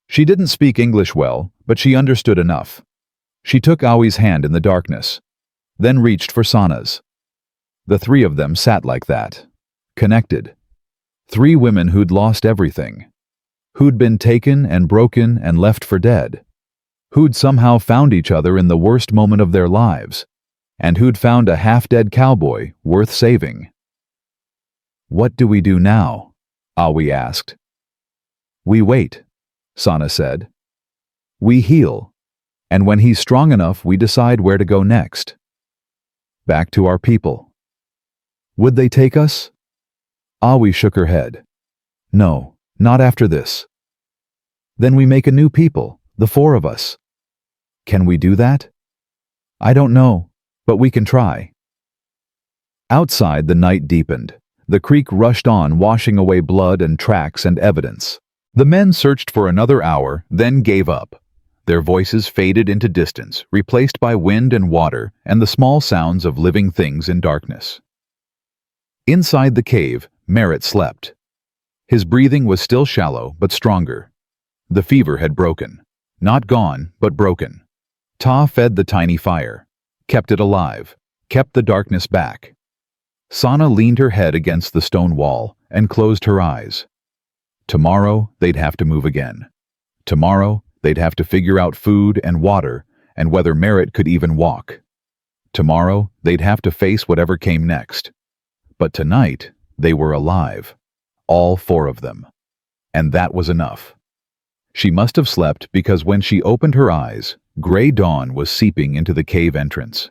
She didn't speak English well, but she understood enough. She took Awi's hand in the darkness, then reached for Sana's. The 3 of them sat like that, connected. 3 women who'd lost everything. Who'd been taken and broken and left for dead. Who'd somehow found each other in the worst moment of their lives. And who'd found a half-dead cowboy worth saving. "What do we do now?" Awi asked. "We wait," Sana said. "We heal. And when he's strong enough, we decide where to go next. Back to our people." "Would they take us?" Awi shook her head. "No, not after this." "Then we make a new people, the 4 of us." "Can we do that?" "I don't know, but we can try." Outside, the night deepened. The creek rushed on, washing away blood and tracks and evidence. The men searched for another hour, then gave up. Their voices faded into distance, replaced by wind and water and the small sounds of living things in darkness. Inside the cave, Merritt slept. His breathing was still shallow, but stronger. The fever had broken. Not gone, but broken. Ta fed the tiny fire, kept it alive, kept the darkness back. Sana leaned her head against the stone wall and closed her eyes. Tomorrow, they'd have to move again. Tomorrow, they'd have to figure out food and water and whether Merritt could even walk. Tomorrow, they'd have to face whatever came next. But tonight, they were alive. All 4 of them. And that was enough. She must have slept because when she opened her eyes, gray dawn was seeping into the cave entrance.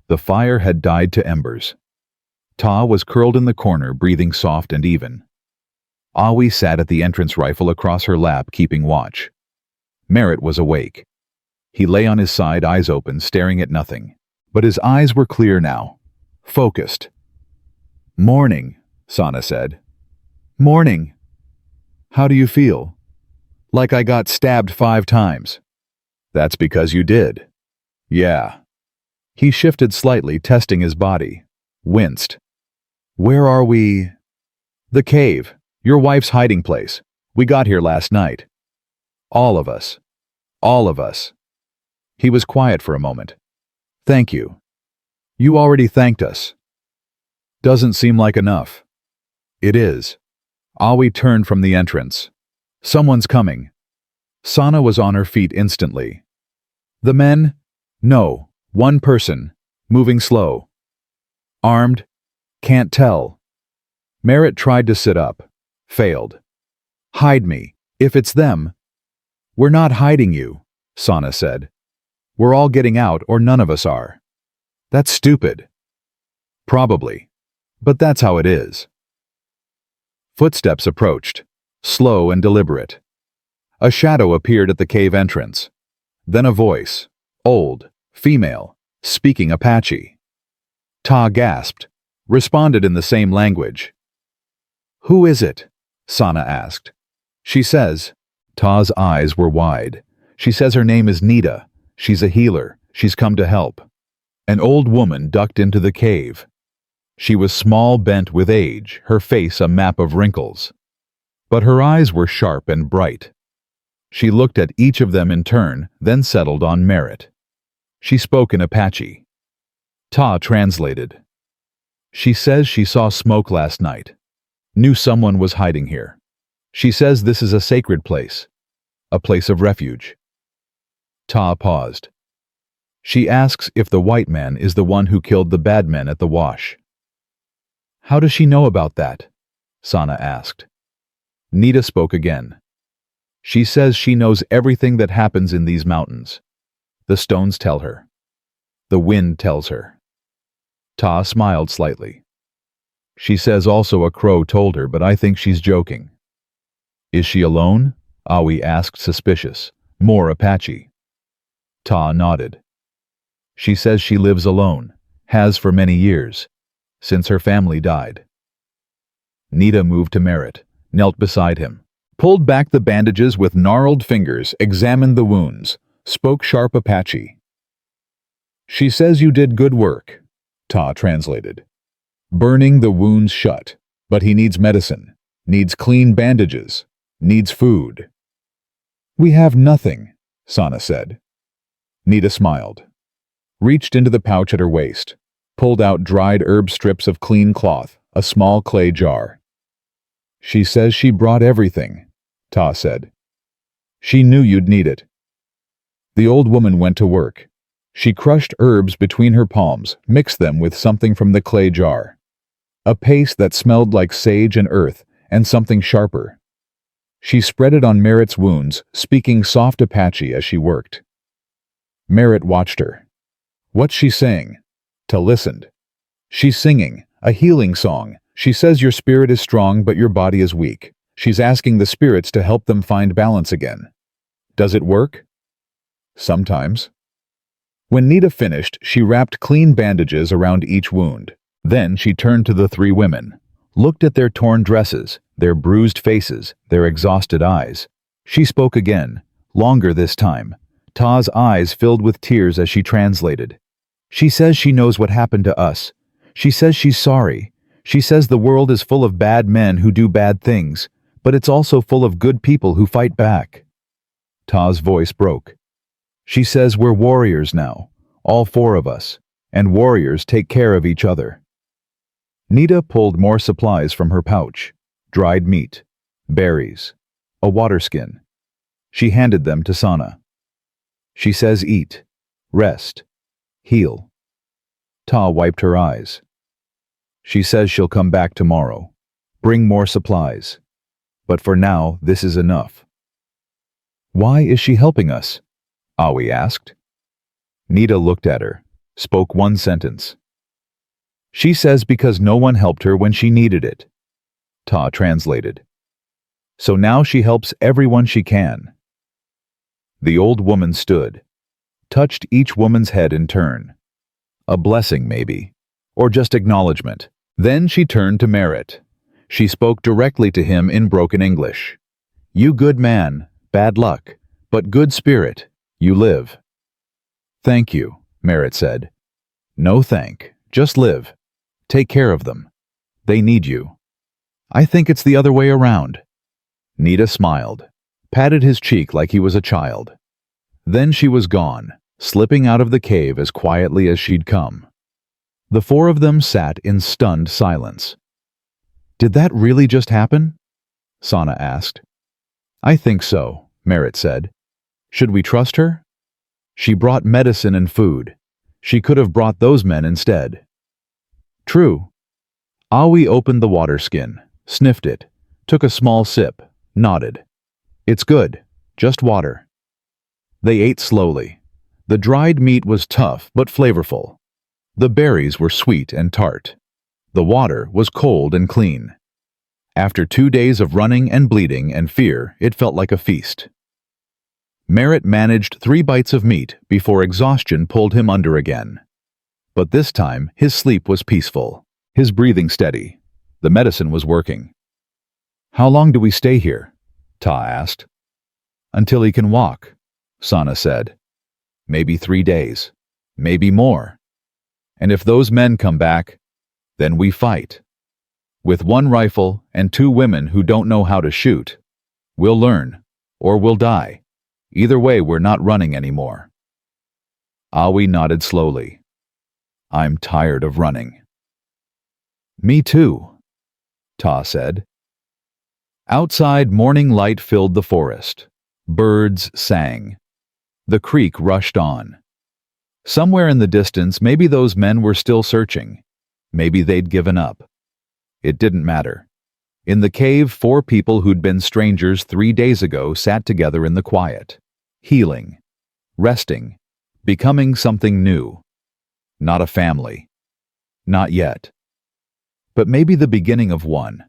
The fire had died to embers. Ta was curled in the corner, breathing soft and even. Awi sat at the entrance rifle across her lap, keeping watch. Merritt was awake. He lay on his side, eyes open, staring at nothing. But his eyes were clear now, focused. "Morning," Sana said. "Morning. How do you feel?" Like I got stabbed 5 times. That's because you did. Yeah. He shifted slightly, testing his body. Winced. Where are we? The cave. Your wife's hiding place. We got here last night. All of us. All of us. He was quiet for a moment. Thank you. You already thanked us. Doesn't seem like enough. It is. Awi turned from the entrance. Someone's coming. Sana was on her feet instantly. The men? No. One person. Moving slow. Armed? Can't tell. Merritt tried to sit up. Failed. Hide me. If it's them. We're not hiding you, Sana said. We're all getting out or none of us are. That's stupid. Probably. But that's how it is. Footsteps approached, slow and deliberate. A shadow appeared at the cave entrance. Then a voice, old, female, speaking Apache. Ta gasped, responded in the same language. Who is it? Sana asked. She says. Ta's eyes were wide. She says her name is Nita. She's a healer. She's come to help. An old woman ducked into the cave. She was small, bent with age, her face a map of wrinkles. But her eyes were sharp and bright. She looked at each of them in turn, then settled on Merritt. She spoke in Apache. Ta translated. She says she saw smoke last night. Knew someone was hiding here. She says this is a sacred place. A place of refuge. Ta paused. She asks if the white man is the one who killed the bad men at the wash. How does she know about that? Sana asked. Nita spoke again. She says she knows everything that happens in these mountains. The stones tell her. The wind tells her. Ta smiled slightly. She says also a crow told her, but I think she's joking. Is she alone? Awi asked, suspicious. More Apache. Ta nodded. She says she lives alone, has for many years, since her family died. Nita moved to Merritt, knelt beside him, pulled back the bandages with gnarled fingers, examined the wounds, spoke sharp Apache. She says you did good work, Ta translated. Burning the wounds shut, but he needs medicine, needs clean bandages, needs food. We have nothing, Sana said. Nita smiled, reached into the pouch at her waist, pulled out dried herb strips of clean cloth, a small clay jar. She says she brought everything, Ta said. She knew you'd need it. The old woman went to work. She crushed herbs between her palms, mixed them with something from the clay jar. A paste that smelled like sage and earth, and something sharper. She spread it on Merritt's wounds, speaking soft Apache as she worked. Merritt watched her. What's she saying? Ta listened. She's singing, a healing song. She says your spirit is strong but your body is weak. She's asking the spirits to help them find balance again. Does it work? Sometimes. When Nita finished, she wrapped clean bandages around each wound. Then she turned to the 3 women, looked at their torn dresses, their bruised faces, their exhausted eyes. She spoke again, longer this time. Ta's eyes filled with tears as she translated. She says she knows what happened to us. She says she's sorry. She says the world is full of bad men who do bad things, but it's also full of good people who fight back. Ta's voice broke. She says we're warriors now, all 4 of us, and warriors take care of each other. Nita pulled more supplies from her pouch, dried meat, berries, a water skin. She handed them to Sana. She says eat, rest, heal. Ta wiped her eyes. She says she'll come back tomorrow, bring more supplies. But for now, this is enough. Why is she helping us? Awi asked. Nita looked at her, spoke one sentence. She says because no one helped her when she needed it. Ta translated. So now she helps everyone she can. The old woman stood, touched each woman's head in turn. A blessing, maybe, or just acknowledgement. Then she turned to Merritt. She spoke directly to him in broken English. You good man, Bad luck, but good spirit. You live." "Thank you," Merritt said. "No thank. Just live. Take care of them. They need you." "I think it's the other way around." Nita smiled, patted his cheek like he was a child. Then she was gone, slipping out of the cave as quietly as she'd come. The four of them sat in stunned silence. "Did that really just happen?" Sana asked. "I think so," Merritt said. "Should we trust her? She brought medicine and food. She could have brought those men instead." "True." Awi opened the water skin, sniffed it, took a small sip, nodded. "It's good, just water." They ate slowly. The dried meat was tough but flavorful. The berries were sweet and tart. The water was cold and clean. After 2 days of running and bleeding and fear, it felt like a feast. Merritt managed 3 bites of meat before exhaustion pulled him under again. But this time, his sleep was peaceful, his breathing steady. The medicine was working. "How long do we stay here?" Ta asked. "Until he can walk," Sana said. "Maybe 3 days. Maybe more. And if those men come back, then we fight. With 1 rifle and 2 women who don't know how to shoot. We'll learn, or we'll die. Either way, we're not running anymore." Awi nodded slowly. "I'm tired of running." "Me too," Ta said. Outside, morning light filled the forest. Birds sang. The creek rushed on. Somewhere in the distance, maybe those men were still searching. Maybe they'd given up. It didn't matter. In the cave, 4 people who'd been strangers 3 days ago sat together in the quiet, healing, resting, becoming something new. Not a family. Not yet. But maybe the beginning of one.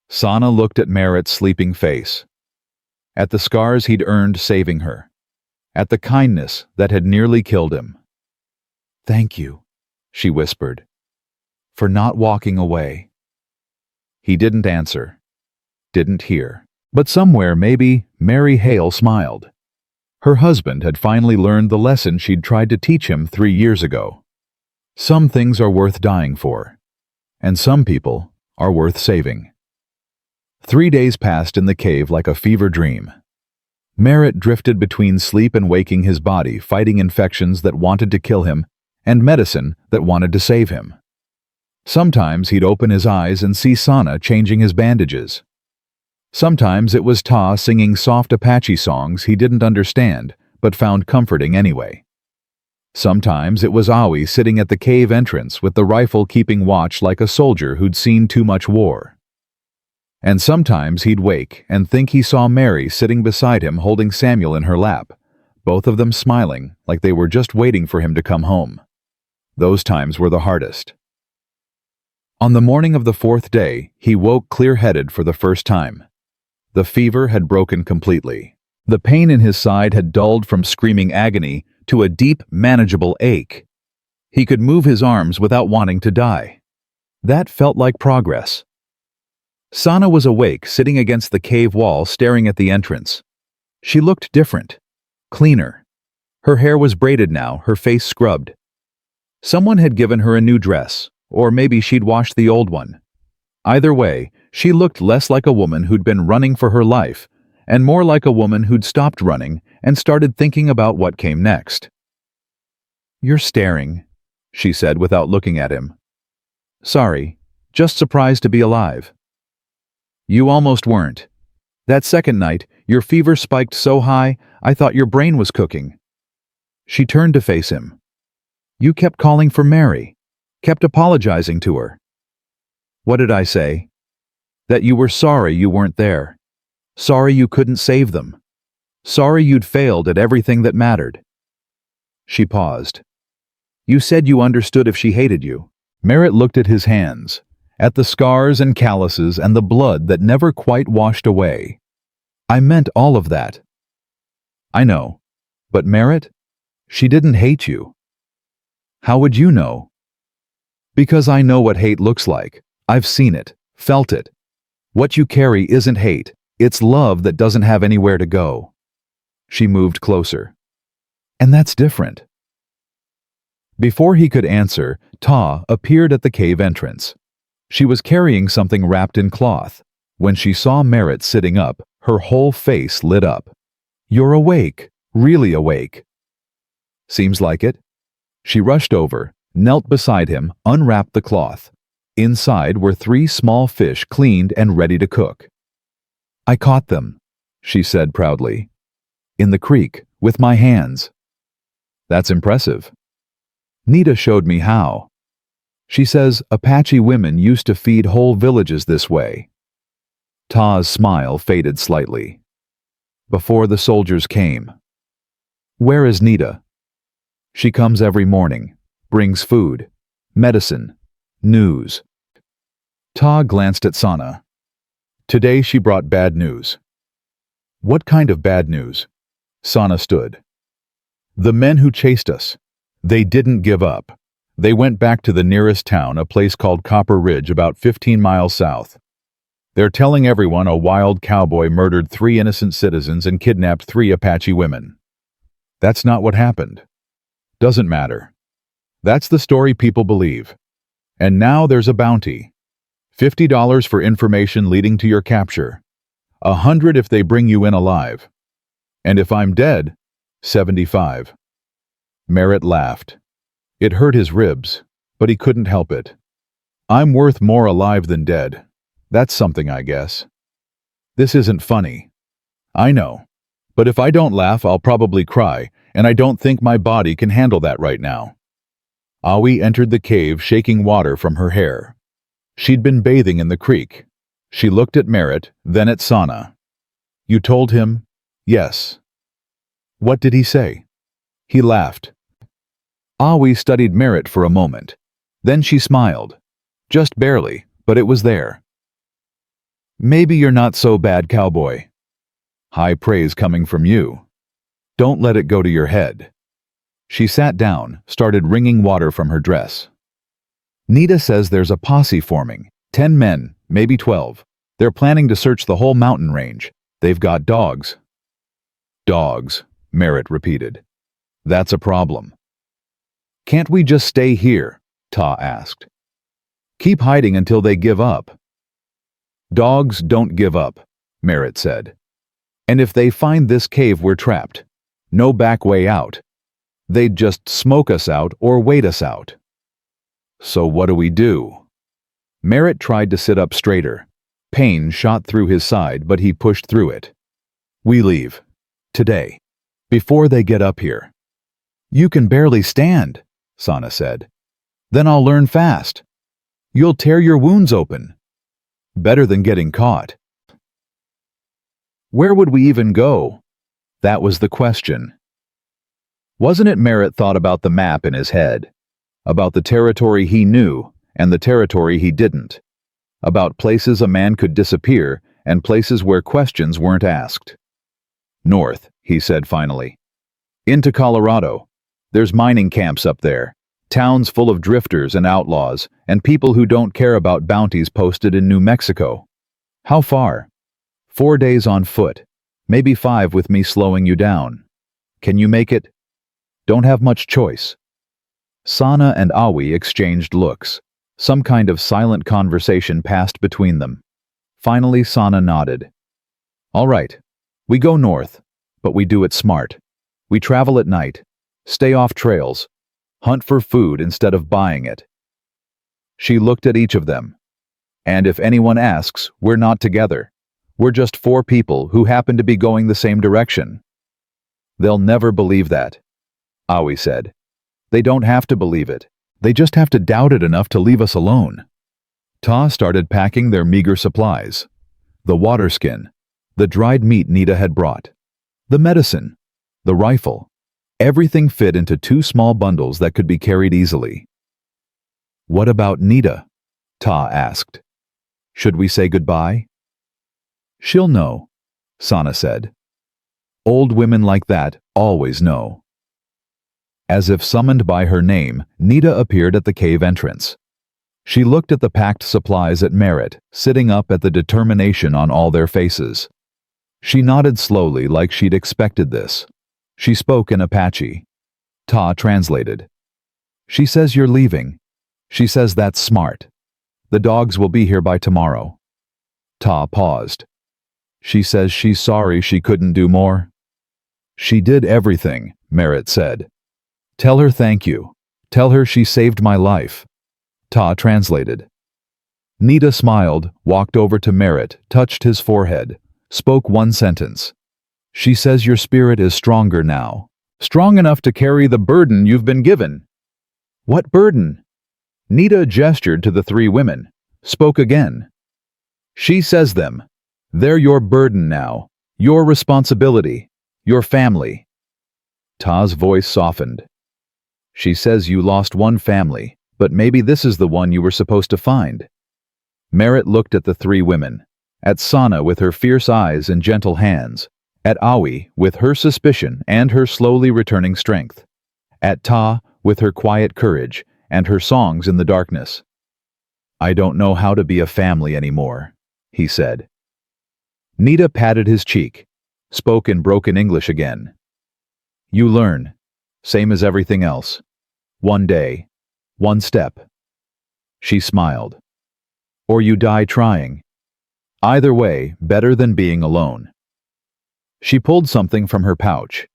Sana looked at Merritt's sleeping face, at the scars he'd earned saving her, at the kindness that had nearly killed him. "Thank you," she whispered, "for not walking away." He didn't answer, didn't hear. But somewhere, maybe, Merritt Hale smiled. Her husband had finally learned the lesson she'd tried to teach him 3 years ago. Some things are worth dying for, and some people are worth saving. 3 days passed in the cave like a fever dream. Merritt drifted between sleep and waking his body, fighting infections that wanted to kill him and medicine that wanted to save him. Sometimes he'd open his eyes and see Sana changing his bandages. Sometimes it was Ta singing soft Apache songs he didn't understand but found comforting anyway. Sometimes it was Awi sitting at the cave entrance with the rifle keeping watch like a soldier who'd seen too much war. And sometimes he'd wake and think he saw Mary sitting beside him holding Samuel in her lap, both of them smiling like they were just waiting for him to come home. Those times were the hardest. On the morning of the 4th day, he woke clear-headed for the first time. The fever had broken completely. The pain in his side had dulled from screaming agony to a deep, manageable ache. He could move his arms without wanting to die. That felt like progress. Sana was awake, sitting against the cave wall, staring at the entrance. She looked different, cleaner. Her hair was braided now, her face scrubbed. Someone had given her a new dress, or maybe she'd washed the old one. Either way, she looked less like a woman who'd been running for her life, and more like a woman who'd stopped running and started thinking about what came next. "You're staring," she said without looking at him. "Sorry, just surprised to be alive." "You almost weren't. That second night, your fever spiked so high, I thought your brain was cooking." She turned to face him. "You kept calling for Mary, kept apologizing to her." "What did I say?" "That you were sorry you weren't there. Sorry you couldn't save them. Sorry you'd failed at everything that mattered." She paused. "You said you understood if she hated you." Merritt looked at his hands, at the scars and calluses and the blood that never quite washed away. "I meant all of that." "I know. But Merritt, she didn't hate you." "How would you know?" "Because I know what hate looks like. I've seen it, felt it. What you carry isn't hate, It's love that doesn't have anywhere to go. She moved closer. And that's different. Before he could answer, Ta appeared at the cave entrance. She was carrying something wrapped in cloth. When she saw Merritt sitting up, her whole face lit up. You're awake, really awake. Seems like it. She rushed over, knelt beside him, unwrapped the cloth. Inside were 3 small fish cleaned and ready to cook. I caught them, she said proudly. In the creek, with my hands. That's impressive. Nita showed me how. She says Apache women used to feed whole villages this way. Ta's smile faded slightly. Before the soldiers came. Where is Nita? She comes every morning, brings food, medicine, news. Ta glanced at Sana. Today she brought bad news. What kind of bad news? Sana stood. The men who chased us. They didn't give up. They went back to the nearest town, a place called Copper Ridge, about 15 miles south. They're telling everyone a wild cowboy murdered 3 innocent citizens and kidnapped 3 Apache women. That's not what happened. Doesn't matter. That's the story people believe. And now there's a bounty. $50 for information leading to your capture. $100 if they bring you in alive. And if I'm dead, $75. Merritt laughed. It hurt his ribs, but he couldn't help it. I'm worth more alive than dead. That's something, I guess. This isn't funny. I know. But if I don't laugh, I'll probably cry, and I don't think my body can handle that right now. Awi entered the cave, shaking water from her hair. She'd been bathing in the creek. She looked at Merritt, then at Sana. You told him? Yes. What did he say? He laughed. Awi studied Merritt for a moment. Then she smiled. Just barely, but it was there. Maybe you're not so bad, cowboy. High praise coming from you. Don't let it go to your head. She sat down, started wringing water from her dress. Nita says there's a posse forming. 10 men, maybe 12. They're planning to search the whole mountain range. They've got dogs. Dogs, Merritt repeated. That's a problem. Can't we just stay here? Ta asked. Keep hiding until they give up. Dogs don't give up, Merritt said. And if they find this cave, we're trapped. No back way out. They'd just smoke us out or wait us out. So what do we do? Merritt tried to sit up straighter. Pain shot through his side, but he pushed through it. We leave. Today. Before they get up here. You can barely stand, Sana said. Then I'll learn fast. You'll tear your wounds open. Better than getting caught. Where would we even go? That was the question. Wasn't it Merritt thought about the map in his head? About the territory he knew and the territory he didn't. About places a man could disappear and places where questions weren't asked. North, he said finally. Into Colorado. There's mining camps up there. Towns full of drifters and outlaws, and people who don't care about bounties posted in New Mexico. How far? 4 days on foot, maybe 5 with me slowing you down. Can you make it? Don't have much choice. Sana and Awi exchanged looks. Some kind of silent conversation passed between them. Finally, Sana nodded. All right, we go north, but we do it smart. We travel at night, stay off trails, hunt for food instead of buying it. She looked at each of them. And if anyone asks, we're not together. We're just 4 people who happen to be going the same direction. They'll never believe that, Awi said. They don't have to believe it. They just have to doubt it enough to leave us alone. Ta started packing their meager supplies. The water skin, the dried meat Nita had brought, the medicine, the rifle. Everything fit into 2 small bundles that could be carried easily. What about Nita? Ta asked. Should we say goodbye? She'll know, Sana said. Old women like that always know. As if summoned by her name, Nita appeared at the cave entrance. She looked at the packed supplies at Merritt, sitting up at the determination on all their faces. She nodded slowly like she'd expected this. She spoke in Apache. Ta translated. She says you're leaving. She says that's smart. The dogs will be here by tomorrow. Ta paused. She says she's sorry she couldn't do more. She did everything, Merritt said. Tell her thank you. Tell her she saved my life. Ta translated. Nita smiled, walked over to Merritt, touched his forehead, spoke one sentence. She says your spirit is stronger now. Strong enough to carry the burden you've been given. What burden? Nita gestured to the three women, spoke again. She says them. They're your burden now, your responsibility, your family. Ta's voice softened. She says you lost one family, but maybe this is the one you were supposed to find. Merritt looked at the three women, at Sana with her fierce eyes and gentle hands, at Awi with her suspicion and her slowly returning strength, at Ta with her quiet courage and her songs in the darkness. I don't know how to be a family anymore, he said. Nita patted his cheek, spoke in broken English again. You learn, same as everything else. One day, one step. She smiled. Or you die trying. Either way, better than being alone. She pulled something from her pouch.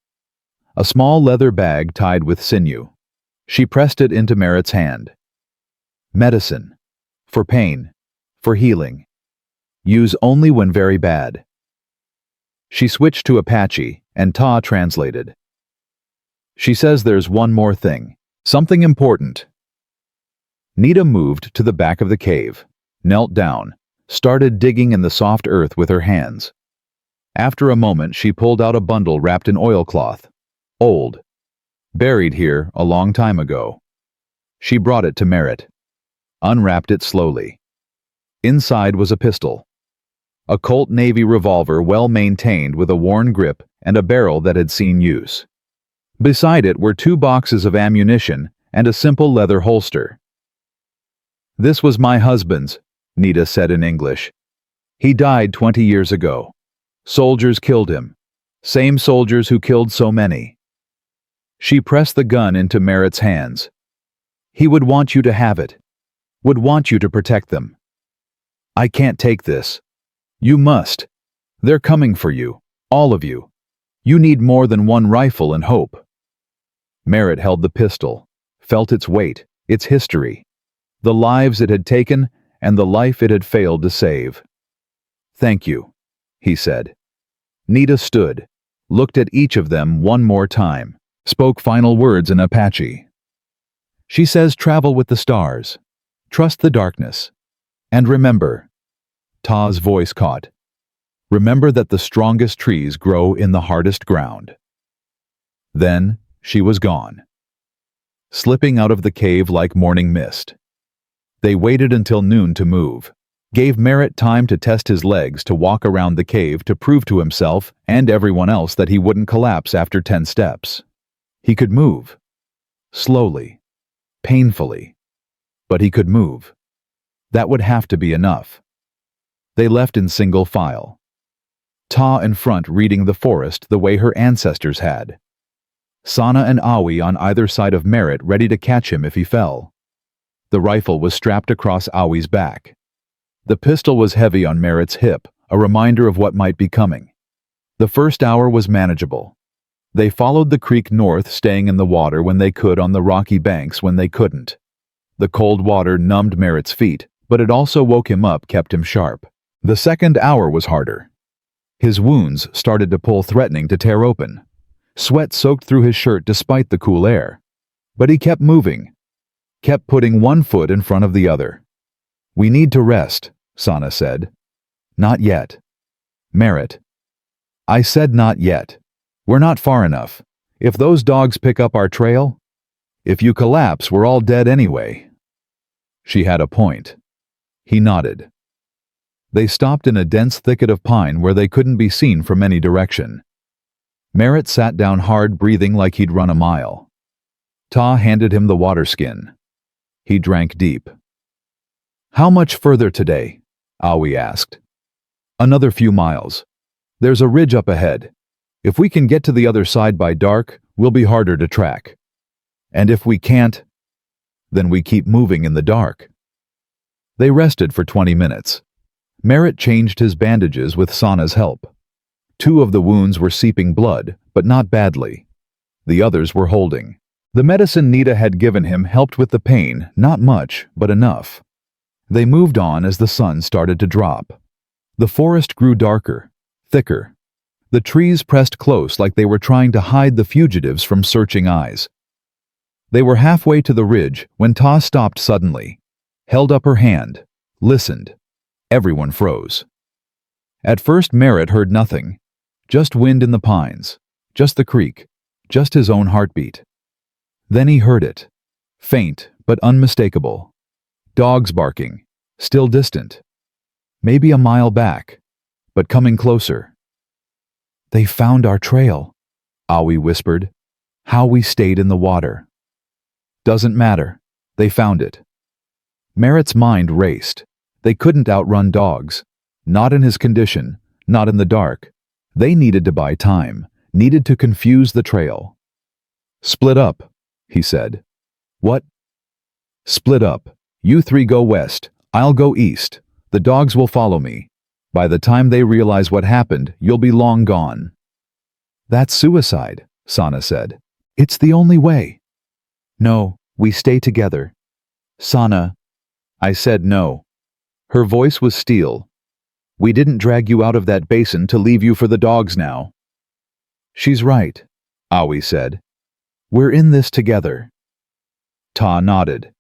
A small leather bag tied with sinew. She pressed it into Merritt's hand. Medicine. For pain. For healing. Use only when very bad. She switched to Apache, and Ta translated. She says there's one more thing. Something important. Nita moved to the back of the cave, knelt down, started digging in the soft earth with her hands. After a moment, she pulled out a bundle wrapped in oilcloth. Old. Buried here a long time ago. She brought it to Merritt. Unwrapped it slowly. Inside was a pistol. A Colt Navy revolver well maintained with a worn grip and a barrel that had seen use. Beside it were 2 boxes of ammunition and a simple leather holster. This was my husband's, Nita said in English. He died 20 years ago. Soldiers killed him. Same soldiers who killed so many. She pressed the gun into Merritt's hands. He would want you to have it. Would want you to protect them. I can't take this. You must. They're coming for you. All of you. You need more than one rifle and hope. Merritt held the pistol, felt its weight, its history, the lives it had taken and the life it had failed to save. Thank you, he said. Nita stood, looked at each of them one more time, spoke final words in Apache. She says travel with the stars, trust the darkness, and remember. Ta's voice caught. Remember that the strongest trees grow in the hardest ground. Then she was gone, slipping out of the cave like morning mist. They waited until noon to move, gave Merritt time to test his legs to walk around the cave to prove to himself and everyone else that he wouldn't collapse after 10 steps. He could move. Slowly. Painfully. But he could move. That would have to be enough. They left in single file. Ta in front reading the forest the way her ancestors had. Sana and Awi on either side of Merritt ready to catch him if he fell. The rifle was strapped across Awi's back. The pistol was heavy on Merritt's hip, a reminder of what might be coming. The first hour was manageable. They followed the creek north, staying in the water when they could on the rocky banks when they couldn't. The cold water numbed Merritt's feet, but it also woke him up, kept him sharp. The second hour was harder. His wounds started to pull, threatening to tear open. Sweat soaked through his shirt despite the cool air. But he kept moving, kept putting one foot in front of the other. We need to rest, Sana said. Not yet. Merritt. I said not yet. We're not far enough. If those dogs pick up our trail, if you collapse, we're all dead anyway. She had a point. He nodded. They stopped in a dense thicket of pine where they couldn't be seen from any direction. Merritt sat down hard, breathing like he'd run a mile. Ta handed him the water skin. He drank deep. How much further today? Awi asked. Another few miles. There's a ridge up ahead. If we can get to the other side by dark, we'll be harder to track. And if we can't, then we keep moving in the dark." They rested for 20 minutes. Merritt changed his bandages with Sana's help. 2 of the wounds were seeping blood, but not badly. The others were holding. The medicine Nita had given him helped with the pain, not much, but enough. They moved on as the sun started to drop. The forest grew darker, thicker. The trees pressed close like they were trying to hide the fugitives from searching eyes. They were halfway to the ridge when Ta stopped suddenly, held up her hand, listened. Everyone froze. At first Merritt heard nothing. Just wind in the pines, just the creek, just his own heartbeat. Then he heard it, faint but unmistakable. Dogs barking, still distant. Maybe a mile back, but coming closer. "They found our trail," Awi whispered. "How we stayed in the water." "Doesn't matter. They found it." Merritt's mind raced. They couldn't outrun dogs. Not in his condition, not in the dark. They needed to buy time, needed to confuse the trail. "Split up," he said. "What?" "Split up. You 3 go west. I'll go east. The dogs will follow me. By the time they realize what happened, you'll be long gone." "That's suicide," Sana said. "It's the only way." "No, we stay together." "Sana." I said no. Her voice was steel. "We didn't drag you out of that basin to leave you for the dogs now." "She's right," Awi said. "We're in this together." Ta nodded.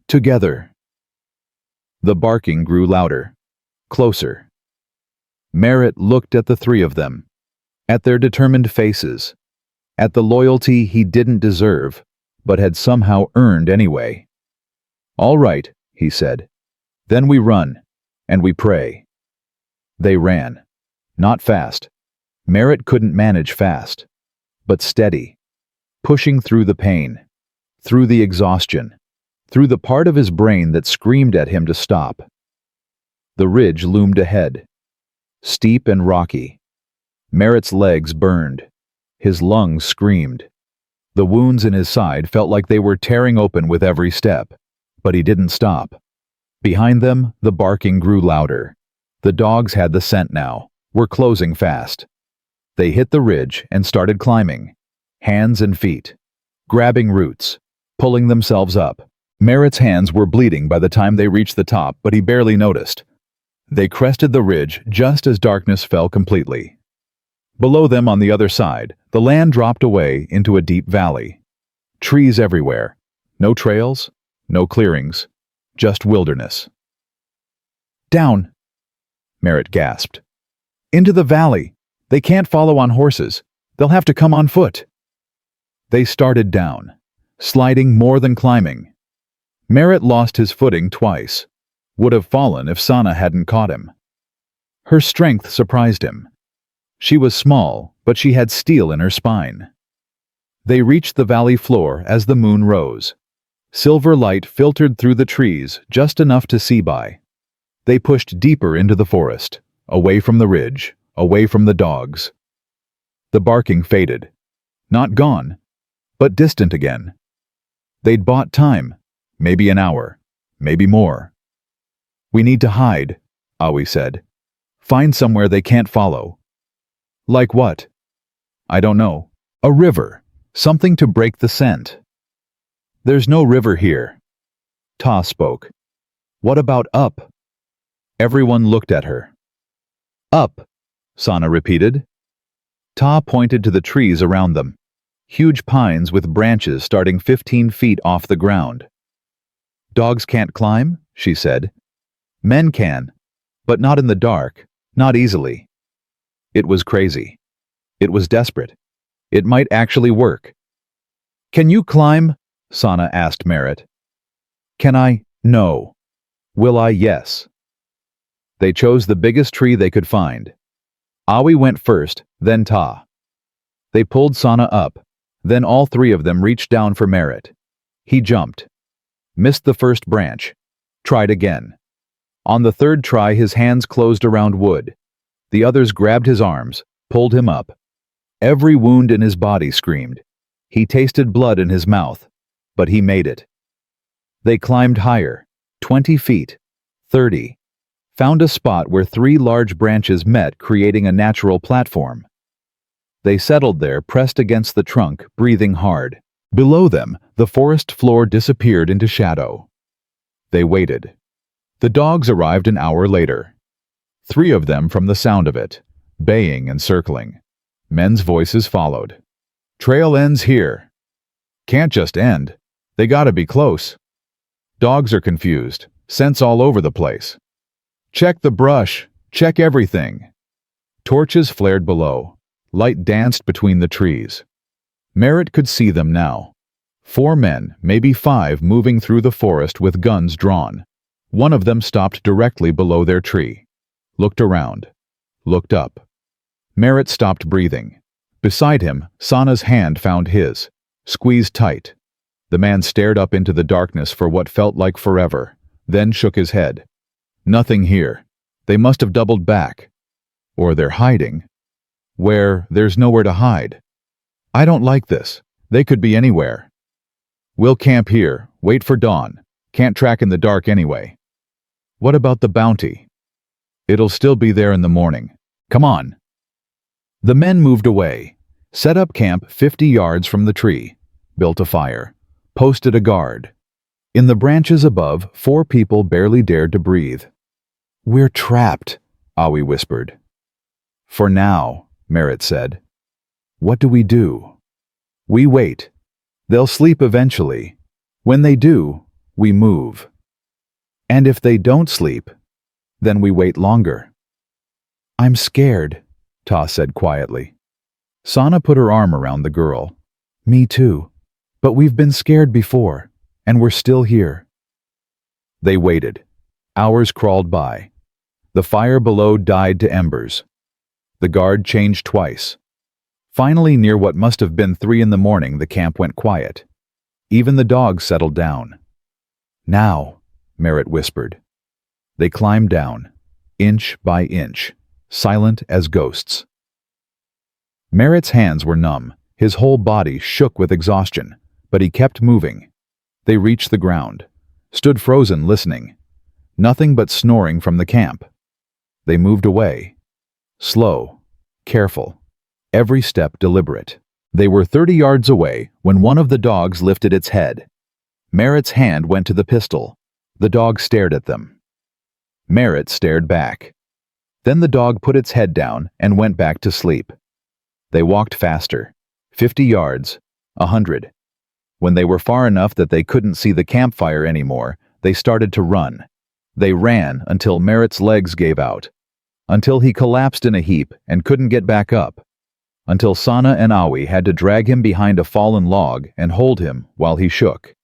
"Together." The barking grew louder, closer. Merritt looked at the 3 of them, at their determined faces, at the loyalty he didn't deserve, but had somehow earned anyway. "All right," he said. "Then we run, and we pray." They ran. Not fast. Merritt couldn't manage fast. But steady. Pushing through the pain. Through the exhaustion. Through the part of his brain that screamed at him to stop. The ridge loomed ahead. Steep and rocky. Merritt's legs burned. His lungs screamed. The wounds in his side felt like they were tearing open with every step. But he didn't stop. Behind them, the barking grew louder. The dogs had the scent now, were closing fast. They hit the ridge and started climbing. Hands and feet. Grabbing roots. Pulling themselves up. Merritt's hands were bleeding by the time they reached the top, but he barely noticed. They crested the ridge just as darkness fell completely. Below them on the other side, the land dropped away into a deep valley. Trees everywhere. No trails, no clearings, just wilderness. "Down!" Merritt gasped. "Into the valley! They can't follow on horses. They'll have to come on foot." They started down, sliding more than climbing. Merritt lost his footing twice. Would have fallen if Sana hadn't caught him. Her strength surprised him. She was small, but she had steel in her spine. They reached the valley floor as the moon rose. Silver light filtered through the trees just enough to see by. They pushed deeper into the forest, away from the ridge, away from the dogs. The barking faded. Not gone, but distant again. They'd bought time, maybe an hour, maybe more. "We need to hide," Awi said. "Find somewhere they can't follow." "Like what?" "I don't know. A river, something to break the scent." "There's no river here." Ta spoke. "What about up?" Everyone looked at her. "Up," Sana repeated. Ta pointed to the trees around them. Huge pines with branches starting 15 feet off the ground. "Dogs can't climb," she said. "Men can, but not in the dark, not easily." It was crazy. It was desperate. It might actually work. "Can you climb?" Sana asked Merritt. "Can I? No. Will I? Yes." They chose the biggest tree they could find. Awi went first, then Ta. They pulled Sana up, then all 3 of them reached down for Merritt. He jumped. Missed the first branch. Tried again. On the 3rd try his hands closed around wood. The others grabbed his arms, pulled him up. Every wound in his body screamed. He tasted blood in his mouth, but he made it. They climbed higher, 20 feet, 30, found a spot where 3 large branches met, creating a natural platform. They settled there, pressed against the trunk, breathing hard. Below them, the forest floor disappeared into shadow. They waited. The dogs arrived an hour later. 3 of them from the sound of it, baying and circling. Men's voices followed. Trail ends here. Can't just end. They gotta be close. Dogs are confused, scents all over the place. Check the brush, check everything. Torches flared below. Light danced between the trees. Merritt could see them now. 4 men, maybe 5, moving through the forest with guns drawn. One of them stopped directly below their tree. Looked around. Looked up. Merritt stopped breathing. Beside him, Sana's hand found his, squeezed tight. The man stared up into the darkness for what felt like forever, then shook his head. Nothing here. They must have doubled back. Or they're hiding. Where there's nowhere to hide. I don't like this. They could be anywhere. We'll camp here, wait for dawn. Can't track in the dark anyway. What about the bounty? It'll still be there in the morning. Come on. The men moved away, set up camp 50 yards from the tree, built a fire, posted a guard. In the branches above, 4 people barely dared to breathe. We're trapped, Awi whispered. For now, Merritt said. What do? We wait. They'll sleep eventually. When they do, we move. And if they don't sleep, then we wait longer. I'm scared, Ta said quietly. Sana put her arm around the girl. Me too. But we've been scared before, and we're still here. They waited. Hours crawled by. The fire below died to embers. The guard changed twice. Finally, near what must have been 3 in the morning, the camp went quiet. Even the dogs settled down. Now, Merritt whispered. They climbed down, inch by inch, silent as ghosts. Merritt's hands were numb, his whole body shook with exhaustion, but he kept moving. They reached the ground, stood frozen listening. Nothing but snoring from the camp. They moved away. Slow, careful, every step deliberate. They were 30 yards away when one of the dogs lifted its head. Merritt's hand went to the pistol. The dog stared at them. Merritt stared back. Then the dog put its head down and went back to sleep. They walked faster, 50 yards, 100. When they were far enough that they couldn't see the campfire anymore, they started to run. They ran until Merritt's legs gave out, until he collapsed in a heap and couldn't get back up, until Sana and Awi had to drag him behind a fallen log and hold him while he shook.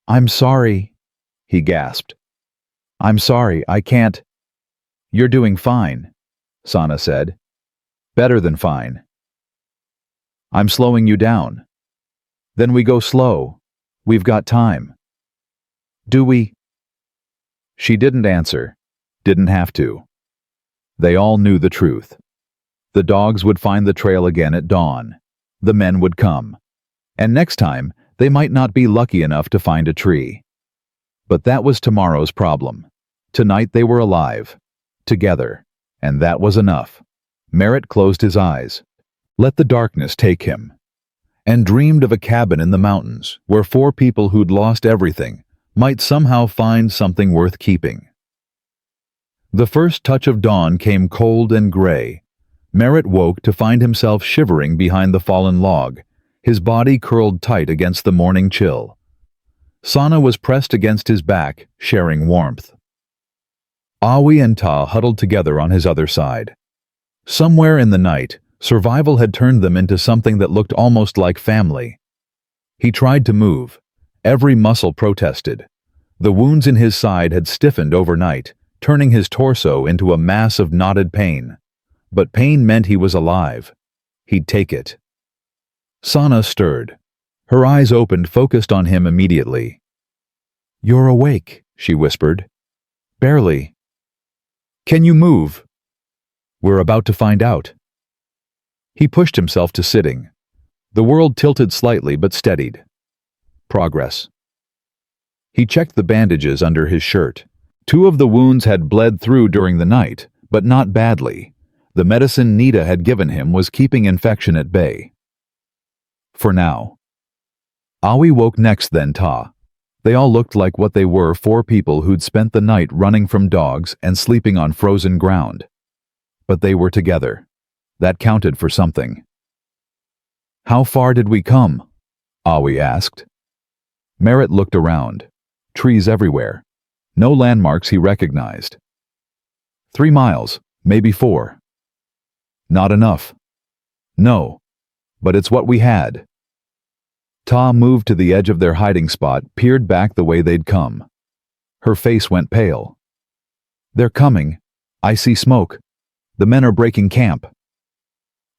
I'm sorry, he gasped. I'm sorry, I can't. You're doing fine, Sana said. Better than fine. I'm slowing you down. Then we go slow. We've got time. Do we? She didn't answer, didn't have to. They all knew the truth. The dogs would find the trail again at dawn. The men would come. And next time, they might not be lucky enough to find a tree. But that was tomorrow's problem. Tonight they were alive, together, and that was enough. Merritt closed his eyes, let the darkness take him, and dreamed of a cabin in the mountains where 4 people who'd lost everything might somehow find something worth keeping. The first touch of dawn came cold and gray. Merritt woke to find himself shivering behind the fallen log, his body curled tight against the morning chill. Sana was pressed against his back, sharing warmth. Awi and Ta huddled together on his other side. Somewhere in the night, survival had turned them into something that looked almost like family. He tried to move. Every muscle protested. The wounds in his side had stiffened overnight, turning his torso into a mass of knotted pain. But pain meant he was alive. He'd take it. Sana stirred. Her eyes opened, focused on him immediately. You're awake, she whispered. Barely. Can you move? We're about to find out, He pushed himself to sitting. The world tilted slightly but steadied. Progress. He checked the bandages under his shirt. 2 of the wounds had bled through during the night, but not badly. The medicine Nita had given him was keeping infection at bay. For now. Awi woke next, then Ta. They all looked like what they were, 4 people who'd spent the night running from dogs and sleeping on frozen ground. But they were together. That counted for something. How far did we come? Awi asked. Merritt looked around. Trees everywhere. No landmarks he recognized. 3 miles, maybe 4. Not enough. No. But it's what we had. Ta moved to the edge of their hiding spot, peered back the way they'd come. Her face went pale. They're coming. I see smoke. The men are breaking camp.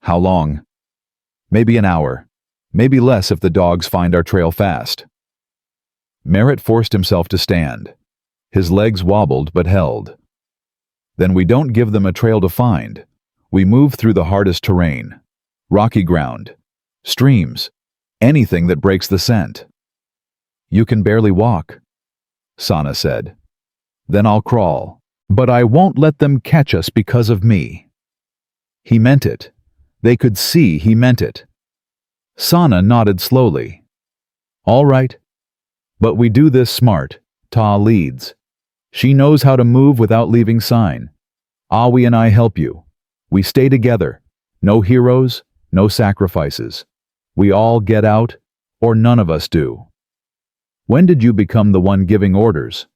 How long? Maybe an hour. Maybe less if the dogs find our trail fast. Merritt forced himself to stand. His legs wobbled but held. Then we don't give them a trail to find. We move through the hardest terrain. Rocky ground. Streams. Anything that breaks the scent. You can barely walk, Sana said. Then I'll crawl. But I won't let them catch us because of me. He meant it. They could see he meant it. Sana nodded slowly. All right. But we do this smart. Ta leads. She knows how to move without leaving sign. Awi and I help you. We stay together. No heroes, no sacrifices. We all get out, or none of us do. When did you become the one giving orders?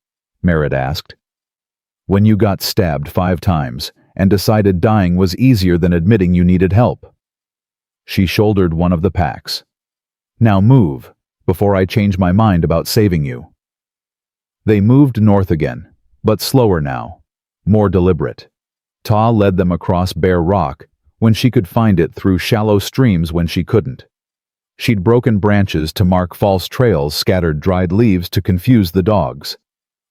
Merritt asked. When you got stabbed 5 times and decided dying was easier than admitting you needed help. She shouldered one of the packs. Now move, before I change my mind about saving you. They moved north again, but slower now, more deliberate. Ta led them across bare rock when she could find it, through shallow streams when she couldn't. She'd broken branches to mark false trails, scattered dried leaves to confuse the dogs.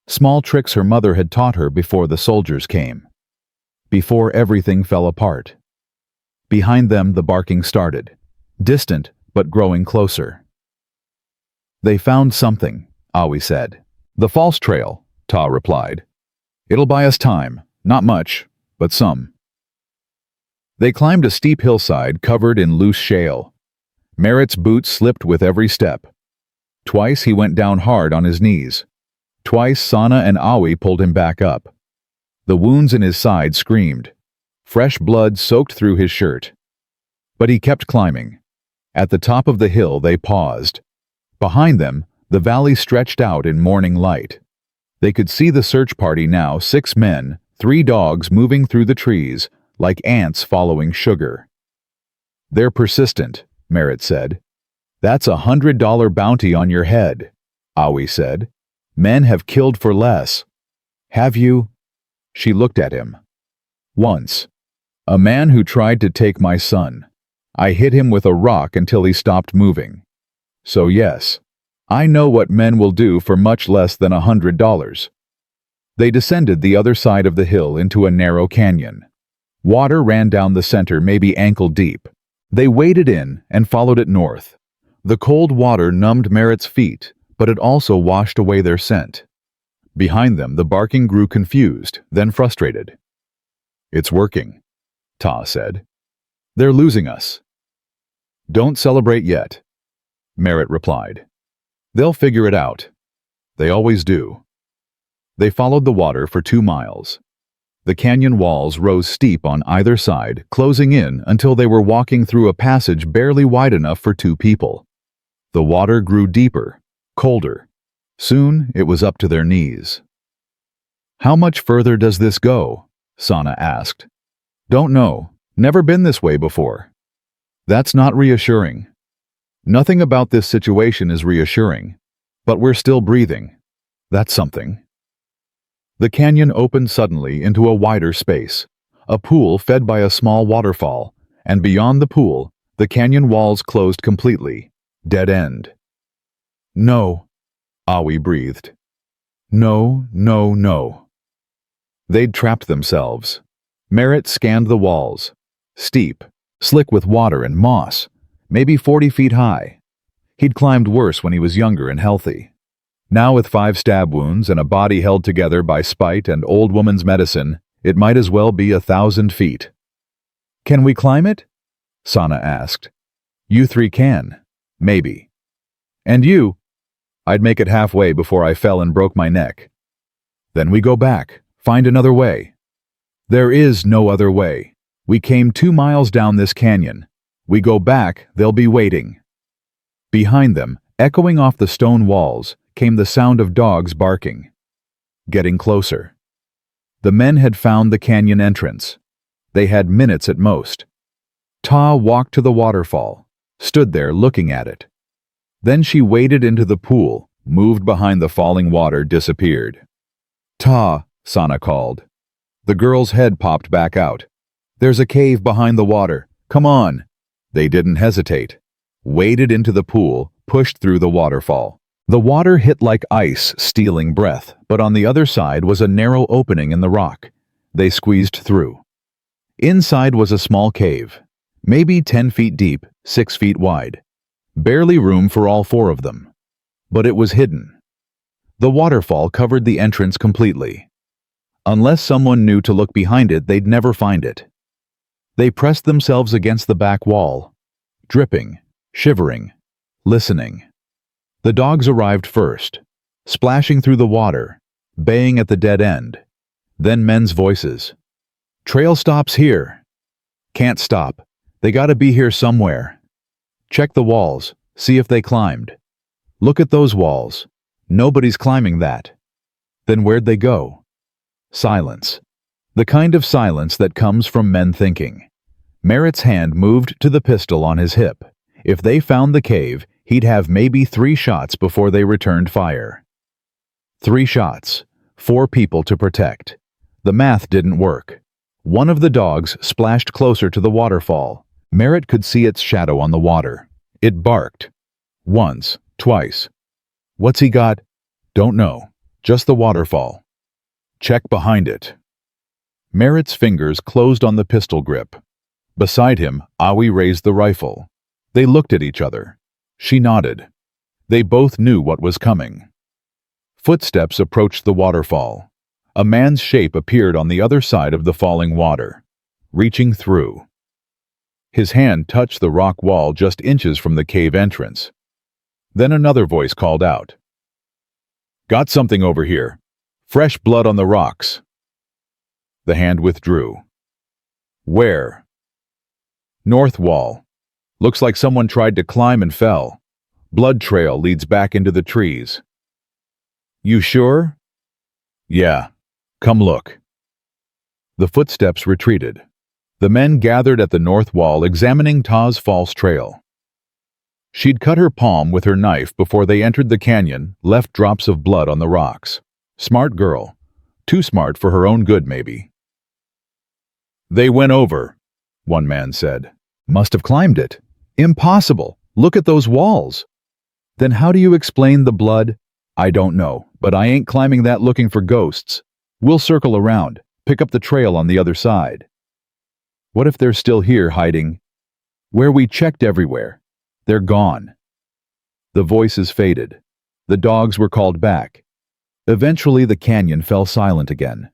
Small tricks her mother had taught her before the soldiers came. Before everything fell apart. Behind them the barking started, distant but growing closer. They found something, Awi said. The false trail, Ta replied. It'll buy us time, not much, but some. They climbed a steep hillside covered in loose shale. Merritt's boots slipped with every step. Twice he went down hard on his knees. Twice Sana and Awi pulled him back up. The wounds in his side screamed. Fresh blood soaked through his shirt. But he kept climbing. At the top of the hill they paused. Behind them, the valley stretched out in morning light. They could see the search party now, 6 men, 3 dogs moving through the trees, like ants following sugar. They're persistent, Merritt said. That's $100 bounty on your head, Awi said. Men have killed for less. Have you? She looked at him. Once. A man who tried to take my son. I hit him with a rock until he stopped moving. So yes, I know what men will do for much less than $100. They descended the other side of the hill into a narrow canyon. Water ran down the center, maybe ankle deep. They waded in and followed it north. The cold water numbed Merritt's feet, but it also washed away their scent. Behind them, the barking grew confused, then frustrated. It's working, Ta said. They're losing us. Don't celebrate yet, Merritt replied. They'll figure it out. They always do. They followed the water for 2 miles. The canyon walls rose steep on either side, closing in until they were walking through a passage barely wide enough for 2 people. The water grew deeper, colder. Soon it was up to their knees. How much further does this go? Sana asked. Don't know. Never been this way before. That's not reassuring. Nothing about this situation is reassuring. But we're still breathing. That's something. The canyon opened suddenly into a wider space, a pool fed by a small waterfall, and beyond the pool, the canyon walls closed completely. Dead end. No, Awi breathed. No, no, no. They'd trapped themselves. Merritt scanned the walls. Steep, slick with water and moss, maybe 40 feet high. He'd climbed worse when he was younger and healthy. Now with 5 stab wounds and a body held together by spite and old woman's medicine, it might as well be 1,000 feet. "Can we climb it?" Sana asked. "You 3 can. Maybe. And you?" "I'd make it halfway before I fell and broke my neck." "Then we go back. Find another way." "There is no other way. We came 2 miles down this canyon. We go back, they'll be waiting." Behind them, echoing off the stone walls, came the sound of dogs barking. Getting closer. The men had found the canyon entrance. They had minutes at most. Ta walked to the waterfall, stood there looking at it. Then she waded into the pool, moved behind the falling water, disappeared. "Ta," Sana called. The girl's head popped back out. "There's a cave behind the water. Come on." They didn't hesitate. Waded into the pool, pushed through the waterfall. The water hit like ice, stealing breath, but on the other side was a narrow opening in the rock. They squeezed through. Inside was a small cave, maybe 10 feet deep, 6 feet wide. Barely room for all 4 of them. But it was hidden. The waterfall covered the entrance completely. Unless someone knew to look behind it, they'd never find it. They pressed themselves against the back wall, dripping, shivering, listening. The dogs arrived first, splashing through the water, baying at the dead end. Then men's voices. "Trail stops here." "Can't stop. They gotta be here somewhere." "Check the walls, see if they climbed." "Look at those walls. Nobody's climbing that." "Then where'd they go?" Silence. The kind of silence that comes from men thinking. Merritt's hand moved to the pistol on his hip. If they found the cave, he'd have maybe 3 shots before they returned fire. 3 shots, 4 people to protect. The math didn't work. One of the dogs splashed closer to the waterfall. Merritt could see its shadow on the water. It barked. Once, twice. "What's he got?" "Don't know. Just the waterfall." "Check behind it." Merritt's fingers closed on the pistol grip. Beside him, Awi raised the rifle. They looked at each other. She nodded. They both knew what was coming. Footsteps approached the waterfall. A man's shape appeared on the other side of the falling water, reaching through. His hand touched the rock wall just inches from the cave entrance. Then another voice called out. "Got something over here. Fresh blood on the rocks." The hand withdrew. "Where?" "North wall. Looks like someone tried to climb and fell. Blood trail leads back into the trees." "You sure?" "Yeah. Come look." The footsteps retreated. The men gathered at the north wall examining Ta's false trail. She'd cut her palm with her knife before they entered the canyon, left drops of blood on the rocks. Smart girl. Too smart for her own good, maybe. "They went over," one man said. "Must have climbed it." "Impossible. Look at those walls." "Then how do you explain the blood?" "I don't know, but I ain't climbing that looking for ghosts. We'll circle around, pick up the trail on the other side." "What if they're still here hiding?" "Where we checked everywhere. They're gone." The voices faded. The dogs were called back. Eventually the canyon fell silent again.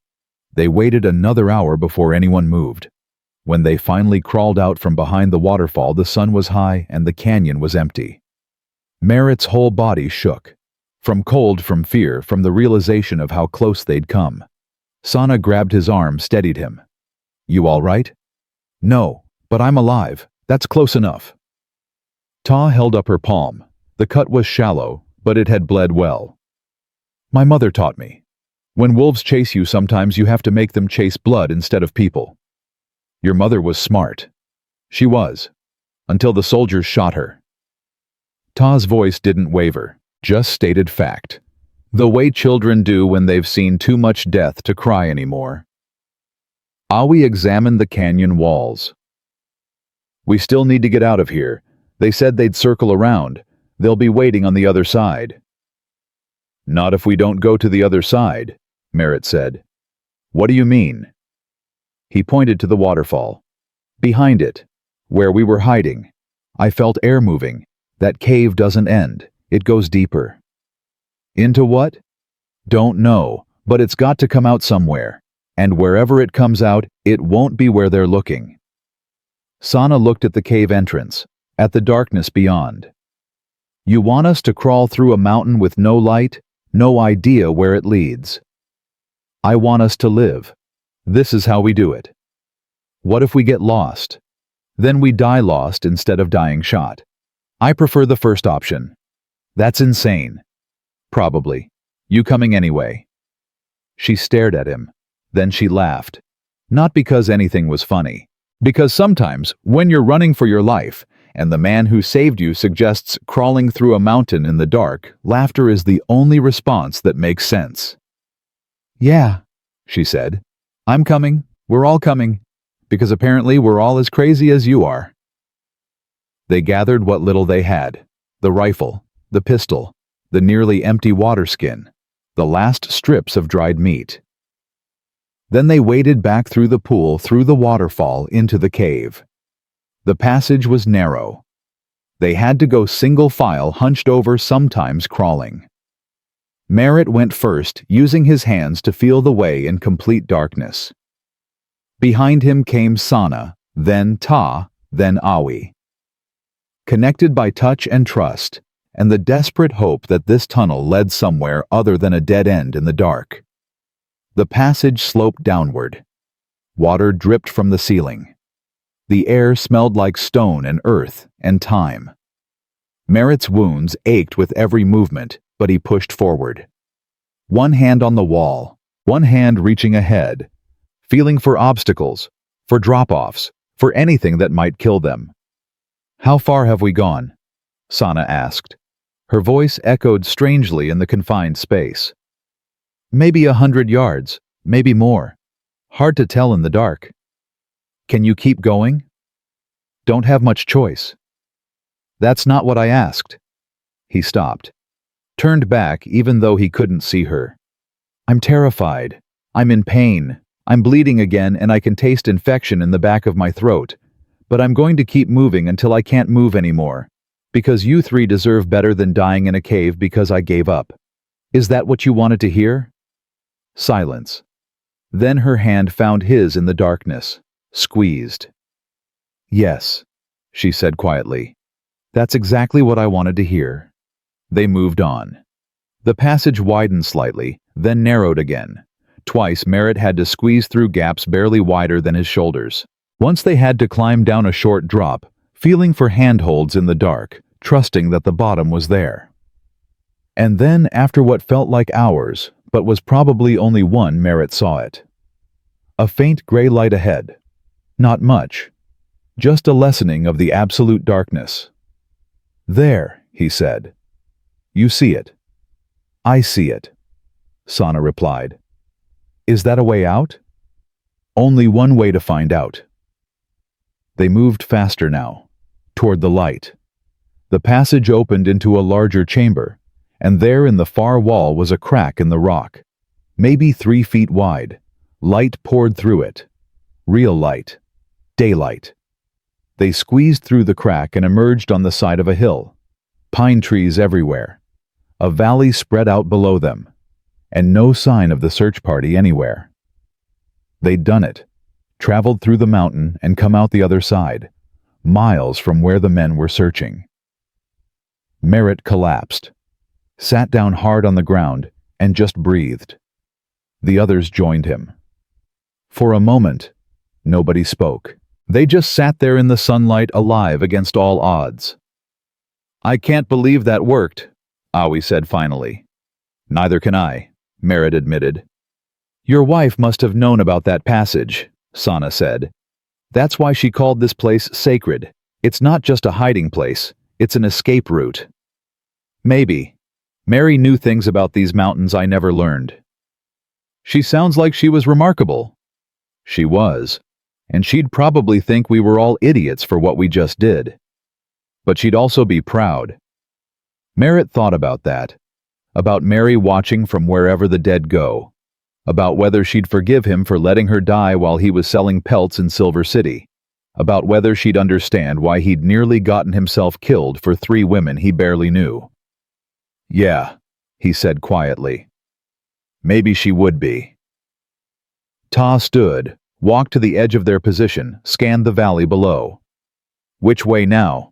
They waited another hour before anyone moved. When they finally crawled out from behind the waterfall, the sun was high and the canyon was empty. Merritt's whole body shook. From cold, from fear, from the realization of how close they'd come. Sana grabbed his arm, steadied him. "You all right?" "No, but I'm alive. That's close enough." Ta held up her palm. The cut was shallow, but it had bled well. "My mother taught me. When wolves chase you, sometimes you have to make them chase blood instead of people. Your mother was smart. She was. Until the soldiers shot her." Ta's voice didn't waver, just stated fact. The way children do when they've seen too much death to cry anymore. Awi examined the canyon walls. "We still need to get out of here. They said they'd circle around. They'll be waiting on the other side." "Not if we don't go to the other side," Merritt said. "What do you mean?" He pointed to the waterfall. "Behind it. where we were hiding. I felt air moving. That cave doesn't end. It goes deeper. Into what? Don't know, but it's got to come out somewhere. And wherever it comes out, it won't be where they're looking. Sana looked at the cave entrance, at the darkness beyond. You want us to crawl through a mountain with no light, no idea where it leads. I want us to live. This is how we do it. What if we get lost? Then we die lost instead of dying shot. I prefer the first option. That's insane. Probably. You coming anyway? She stared at him. Then she laughed. Not because anything was funny. Because sometimes, when you're running for your life, and the man who saved you suggests crawling through a mountain in the dark, laughter is the only response that makes sense. Yeah, she said. I'm coming. We're all coming. Because apparently we're all as crazy as you are. They gathered what little they had. The rifle, the pistol, the nearly empty water skin, the last strips of dried meat. Then they waded back through the pool, through the waterfall, into the cave. The passage was narrow. They had to go single file, hunched over, sometimes crawling. Merritt went first, using his hands to feel the way in complete darkness. Behind him came Sana, then Ta, then Awi. Connected by touch and trust, and the desperate hope that this tunnel led somewhere other than a dead end in the dark. The passage sloped downward. Water dripped from the ceiling. The air smelled like stone and earth and time. Merritt's wounds ached with every movement, but he pushed forward. One hand on the wall, one hand reaching ahead, feeling for obstacles, for drop-offs, for anything that might kill them. How far have we gone? Sana asked. Her voice echoed strangely in the confined space. Maybe 100 yards, maybe more. Hard to tell in the dark. Can you keep going? Don't have much choice. That's not what I asked. He stopped. Turned back even though he couldn't see her. I'm terrified. I'm in pain. I'm bleeding again and I can taste infection in the back of my throat. But I'm going to keep moving until I can't move anymore. Because you three deserve better than dying in a cave because I gave up. Is that what you wanted to hear? Silence. Then her hand found his in the darkness, squeezed. Yes, she said quietly. That's exactly what I wanted to hear. They moved on. The passage widened slightly, then narrowed again. Twice Merritt had to squeeze through gaps barely wider than his shoulders. Once they had to climb down a short drop, feeling for handholds in the dark, trusting that the bottom was there. And then, after what felt like hours, but was probably only one, Merritt saw it. A faint gray light ahead. Not much. Just a lessening of the absolute darkness. There, he said. You see it. I see it. Sana replied. Is that a way out? Only one way to find out. They moved faster now, toward the light. The passage opened into a larger chamber, and there in the far wall was a crack in the rock, maybe 3 feet wide. Light poured through it. Real light. Daylight. They squeezed through the crack and emerged on the side of a hill. Pine trees everywhere. A valley spread out below them, and no sign of the search party anywhere. They'd done it, traveled through the mountain and come out the other side, miles from where the men were searching. Merritt collapsed, sat down hard on the ground, and just breathed. The others joined him. For a moment, nobody spoke. They just sat there in the sunlight, alive against all odds. I can't believe that worked, Awi said finally. Neither can I, Merritt admitted. Your wife must have known about that passage, Sana said. That's why she called this place sacred. It's not just a hiding place, it's an escape route. Maybe. Mary knew things about these mountains I never learned. She sounds like she was remarkable. She was, and she'd probably think we were all idiots for what we just did. But she'd also be proud. Merritt thought about that, about Mary watching from wherever the dead go, about whether she'd forgive him for letting her die while he was selling pelts in Silver City, about whether she'd understand why he'd nearly gotten himself killed for 3 women he barely knew. "Yeah," he said quietly. "Maybe she would be." Ta stood, walked to the edge of their position, scanned the valley below. "Which way now?"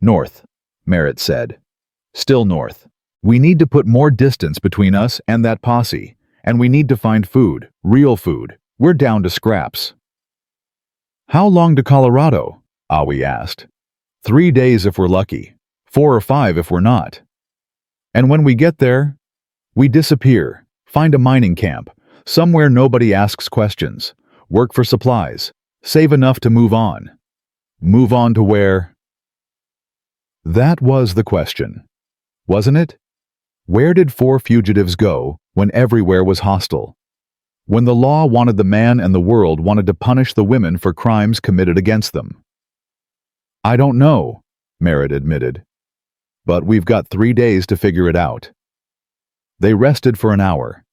"North," Merritt said. "Still north. We need to put more distance between us and that posse, and we need to find food, real food. We're down to scraps." "How long to Colorado?" Awi asked. 3 days if we're lucky, 4 or 5 if we're not. And when we get there, we disappear, find a mining camp, somewhere nobody asks questions, work for supplies, save enough to move on. Move on to where? That was the question, wasn't it? Where did 4 fugitives go when everywhere was hostile? When the law wanted the man and the world wanted to punish the women for crimes committed against them? "I don't know," Merritt admitted. "But we've got 3 days to figure it out." They rested for an hour,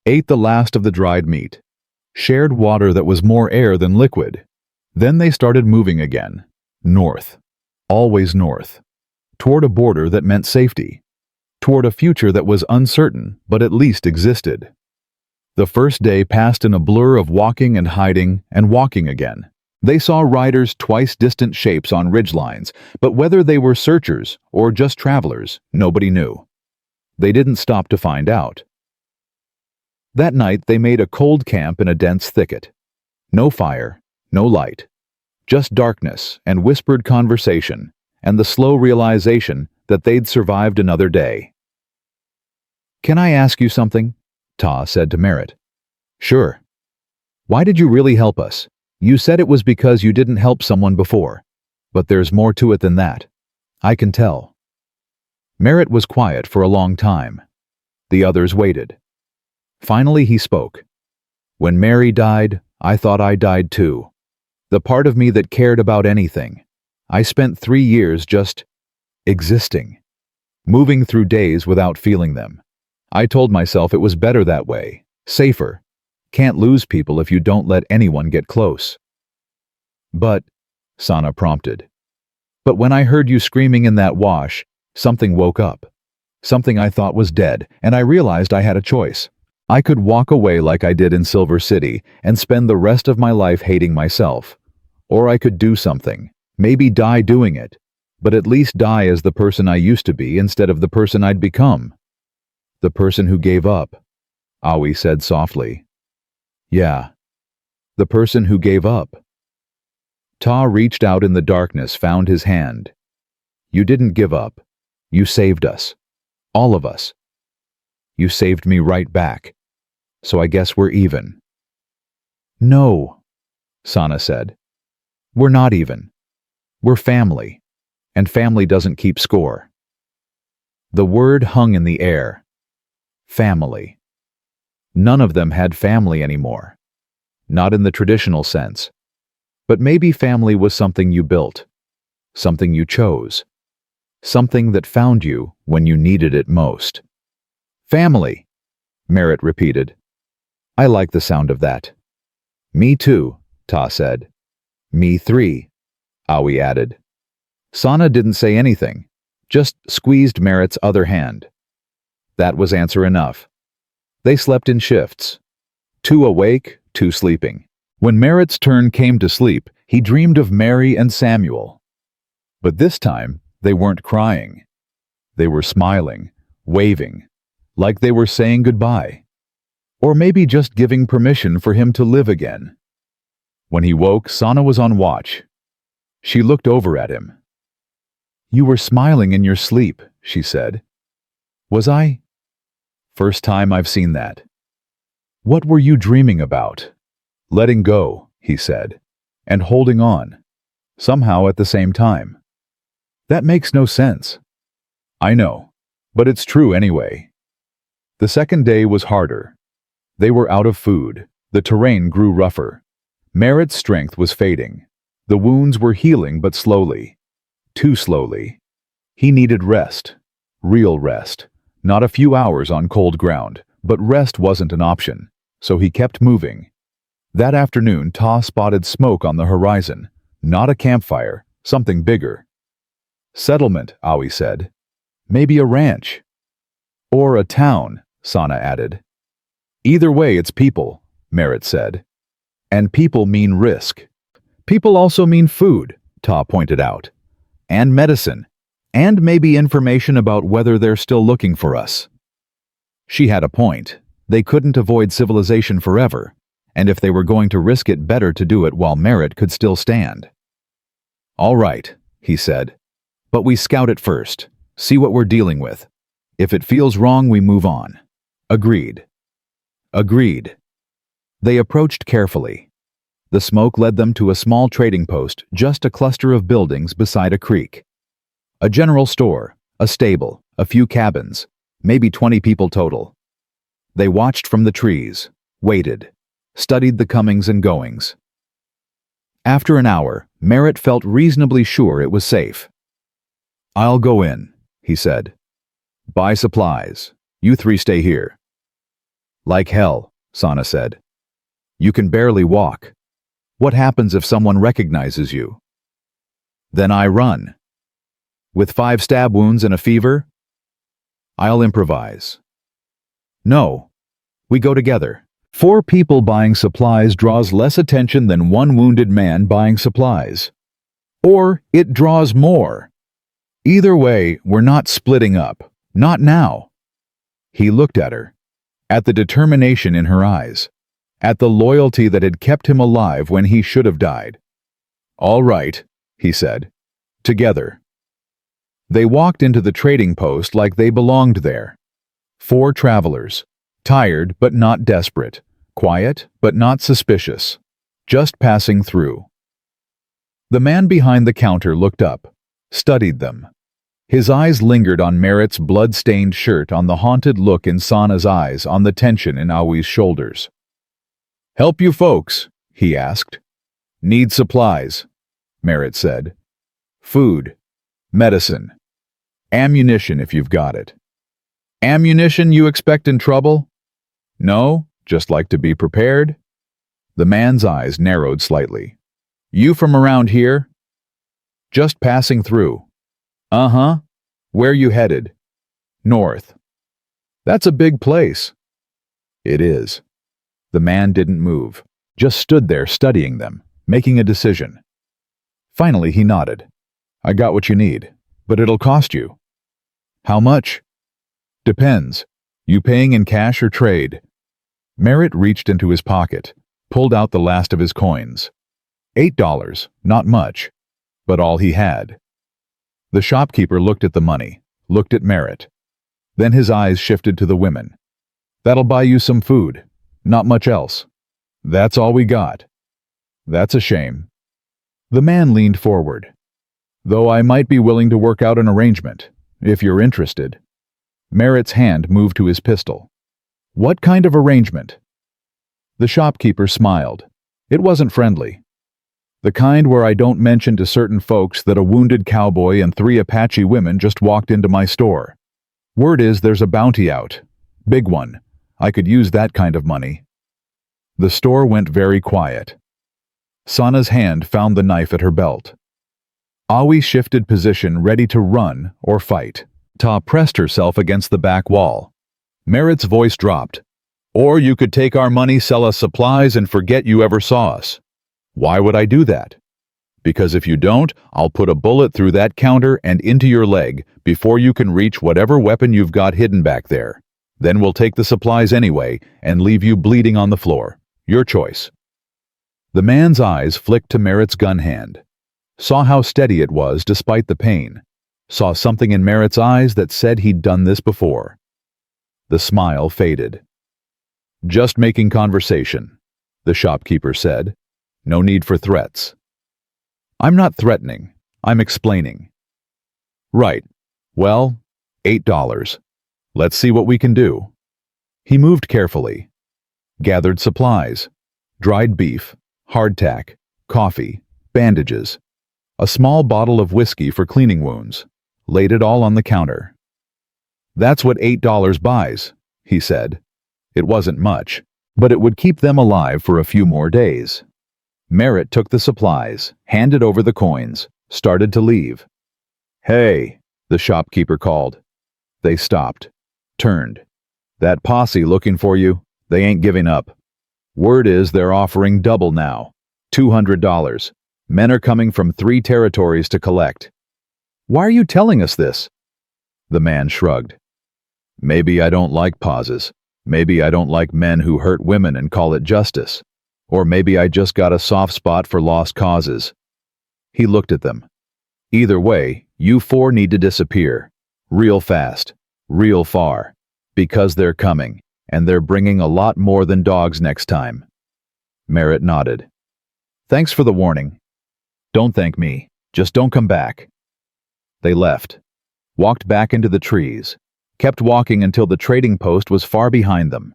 ate the last of the dried meat, shared water that was more air than liquid. Then they started moving again, north, always north, toward a border that meant safety, toward a future that was uncertain but at least existed. The first day passed in a blur of walking and hiding and walking again. They saw riders' twice distant shapes on ridgelines, but whether they were searchers or just travelers, nobody knew. They didn't stop to find out. That night they made a cold camp in a dense thicket. No fire, no light. Just darkness and whispered conversation, and the slow realization that they'd survived another day. "Can I ask you something?" Ta said to Merritt. "Sure." "Why did you really help us? You said it was because you didn't help someone before. But there's more to it than that. I can tell." Merritt was quiet for a long time. The others waited. Finally he spoke. "When Mary died, I thought I died too. The part of me that cared about anything. I spent 3 years just existing, moving through days without feeling them. I told myself it was better that way, safer. Can't lose people if you don't let anyone get close." "But," Sana prompted, "but when I heard you screaming in that wash, something woke up. Something I thought was dead, and I realized I had a choice. I could walk away like I did in Silver City and spend the rest of my life hating myself. Or I could do something, maybe die doing it, but at least die as the person I used to be instead of the person I'd become." "The person who gave up," Awi said softly. "Yeah, the person who gave up." Ta reached out in the darkness, found his hand. "You didn't give up. You saved us. All of us. You saved me right back. So I guess we're even." "No," Sana said. "We're not even. We're family, and family doesn't keep score." The word hung in the air. Family. None of them had family anymore. Not in the traditional sense. But maybe family was something you built, something you chose, something that found you when you needed it most. "Family," Merritt repeated. "I like the sound of that." "Me too," Ta said. "Me 3, Awi added. Sana didn't say anything, just squeezed Merritt's other hand. That was answer enough. They slept in shifts. 2 awake, 2 sleeping. When Merritt's turn came to sleep, he dreamed of Mary and Samuel. But this time, they weren't crying. They were smiling, waving, like they were saying goodbye. Or maybe just giving permission for him to live again. When he woke, Sana was on watch. She looked over at him. "You were smiling in your sleep," she said. "Was I?" "First time I've seen that." "What were you dreaming about?" "Letting go," he said, "and holding on, somehow at the same time." "That makes no sense." "I know, but it's true anyway." The second day was harder. They were out of food. The terrain grew rougher. Merritt's strength was fading. The wounds were healing but slowly. Too slowly. He needed rest. Real rest. Not a few hours on cold ground, but rest wasn't an option, so he kept moving. That afternoon, Ta spotted smoke on the horizon, Not a campfire, something bigger. Settlement, Aoi said. Maybe a ranch. Or a town, Sana added. Either way, it's people, Merritt said. And people mean risk. People also mean food, Ta pointed out. And medicine. And maybe information about whether they're still looking for us. She had a point. They couldn't avoid civilization forever, and if they were going to risk it, better to do it while Merritt could still stand. All right, he said. But we scout it first. See what we're dealing with. If it feels wrong, we move on. Agreed. Agreed. They approached carefully. The smoke led them to a small trading post, just a cluster of buildings beside a creek. A general store, a stable, a few cabins, maybe 20 people total. They watched from the trees, waited, studied the comings and goings. After an hour, Merritt felt reasonably sure it was safe. I'll go in, he said. Buy supplies. You three stay here. Like hell, Sana said. You can barely walk. What happens if someone recognizes you? Then I run. With 5 stab wounds and a fever? I'll improvise. No. We go together. 4 people buying supplies draws less attention than 1 wounded man buying supplies. Or it draws more. Either way, we're not splitting up. Not now. He looked at her, at the determination in her eyes, at the loyalty that had kept him alive when he should have died. All right, he said. Together. They walked into the trading post like they belonged there. 4 travelers, tired but not desperate, quiet but not suspicious, just passing through. The man behind the counter looked up, studied them. His eyes lingered on Merritt's blood-stained shirt, on the haunted look in Sana's eyes, on the tension in Aoi's shoulders. Help you folks, he asked. Need supplies, Merritt said. Food, medicine, ammunition if you've got it. Ammunition you expect in trouble? No, just like to be prepared? The man's eyes narrowed slightly. You from around here? Just passing through. Uh-huh. Where you headed? North. That's a big place. It is. The man didn't move, just stood there studying them, making a decision. Finally he nodded. I got what you need, but it'll cost you. How much? Depends. You paying in cash or trade? Merritt reached into his pocket, pulled out the last of his coins. $8, not much, but all he had. The shopkeeper looked at the money, looked at Merritt. Then his eyes shifted to the women. That'll buy you some food, not much else. That's all we got. That's a shame. The man leaned forward. Though I might be willing to work out an arrangement, if you're interested. Merritt's hand moved to his pistol. What kind of arrangement? The shopkeeper smiled. It wasn't friendly. The kind where I don't mention to certain folks that a wounded cowboy and 3 Apache women just walked into my store. Word is there's a bounty out. Big one. I could use that kind of money. The store went very quiet. Sana's hand found the knife at her belt. Aoi shifted position, ready to run or fight. Ta pressed herself against the back wall. Merritt's voice dropped. Or you could take our money, sell us supplies, and forget you ever saw us. Why would I do that? Because if you don't, I'll put a bullet through that counter and into your leg before you can reach whatever weapon you've got hidden back there. Then we'll take the supplies anyway and leave you bleeding on the floor. Your choice. The man's eyes flicked to Merritt's gun hand. Saw how steady it was despite the pain. Saw something in Merritt's eyes that said he'd done this before. The smile faded. Just making conversation, the shopkeeper said. No need for threats. I'm not threatening. I'm explaining. Right. Well, $8. Let's see what we can do. He moved carefully. Gathered supplies. Dried beef, hardtack, coffee, bandages. A small bottle of whiskey for cleaning wounds. Laid it all on the counter. That's what $8 buys, he said. It wasn't much, but it would keep them alive for a few more days. Merritt took the supplies, handed over the coins, started to leave. "Hey," the shopkeeper called. They stopped, turned. "That posse looking for you, they ain't giving up. Word is they're offering double now. $200. Men are coming from 3 territories to collect." "Why are you telling us this?" The man shrugged. "Maybe I don't like pauses. Maybe I don't like men who hurt women and call it justice. Or maybe I just got a soft spot for lost causes." He looked at them. "Either way, you 4 need to disappear. Real fast. Real far. Because they're coming, and they're bringing a lot more than dogs next time." Merritt nodded. "Thanks for the warning." "Don't thank me. Just don't come back." They left, walked back into the trees, kept walking until the trading post was far behind them.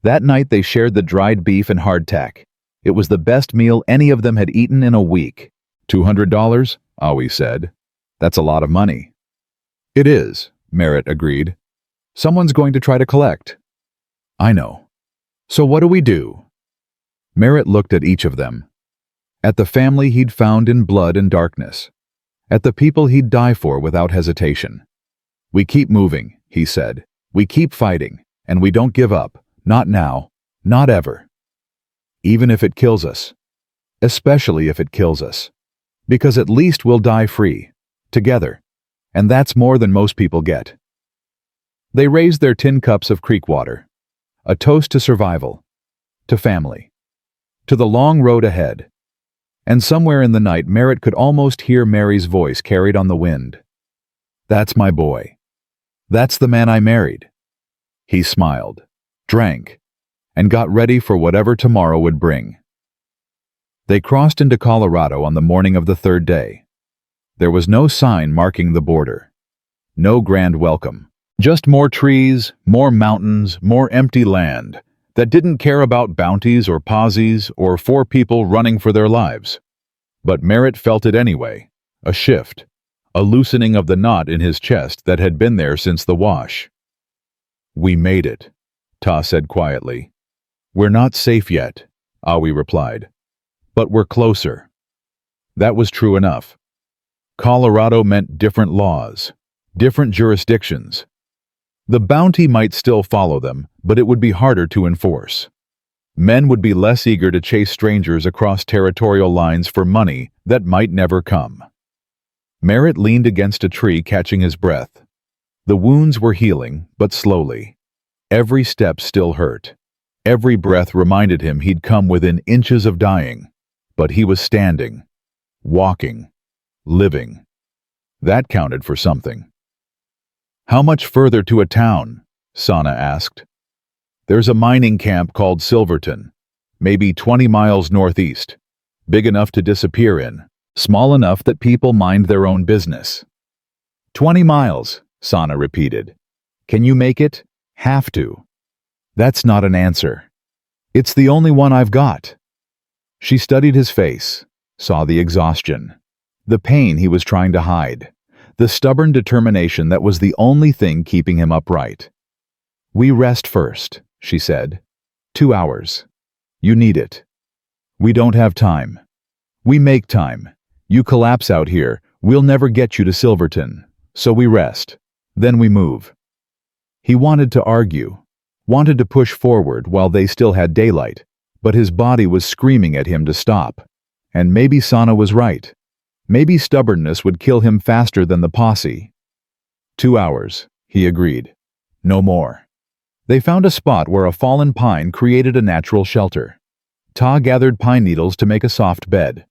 That night they shared the dried beef and hardtack. It was the best meal any of them had eaten in a week. $200? Awi said. "That's a lot of money." "It is," Merritt agreed. "Someone's going to try to collect." "I know. So what do we do?" Merritt looked at each of them. At the family he'd found in blood and darkness. At the people he'd die for without hesitation. "We keep moving," he said. "We keep fighting, and we don't give up. Not now. Not ever. Even if it kills us. Especially if it kills us. Because at least we'll die free. Together. And that's more than most people get." They raised their tin cups of creek water. A toast to survival. To family. To the long road ahead. And somewhere in the night Merritt could almost hear Mary's voice carried on the wind. "That's my boy. That's the man I married." He smiled, drank, and got ready for whatever tomorrow would bring. They crossed into Colorado on the morning of the 3rd day. There was no sign marking the border. No grand welcome. Just more trees, more mountains, more empty land that didn't care about bounties or posies or 4 people running for their lives. But Merritt felt it anyway, a shift, a loosening of the knot in his chest that had been there since the wash. "We made it," Ta said quietly. "We're not safe yet," Awi replied. "But we're closer." That was true enough. Colorado meant different laws, different jurisdictions. The bounty might still follow them, but it would be harder to enforce. Men would be less eager to chase strangers across territorial lines for money that might never come. Merritt leaned against a tree, catching his breath. The wounds were healing, but slowly. Every step still hurt. Every breath reminded him he'd come within inches of dying. But he was standing, walking, living. That counted for something. "How much further to a town?" Sana asked. "There's a mining camp called Silverton, maybe 20 miles northeast. Big enough to disappear in, small enough that people mind their own business." 20 miles, Sana repeated. "Can you make it?" "Have to." "That's not an answer." "It's the only one I've got." She studied his face, saw the exhaustion, the pain he was trying to hide, the stubborn determination that was the only thing keeping him upright. "We rest first," she said. 2 hours. You need it." "We don't have time." "We make time. You collapse out here, we'll never get you to Silverton. So we rest. Then we move." He wanted to argue, wanted to push forward while they still had daylight, but his body was screaming at him to stop. And maybe Sana was right. Maybe stubbornness would kill him faster than the posse. 2 hours, he agreed. No more. They found a spot where a fallen pine created a natural shelter. Ta gathered pine needles to make a soft bed.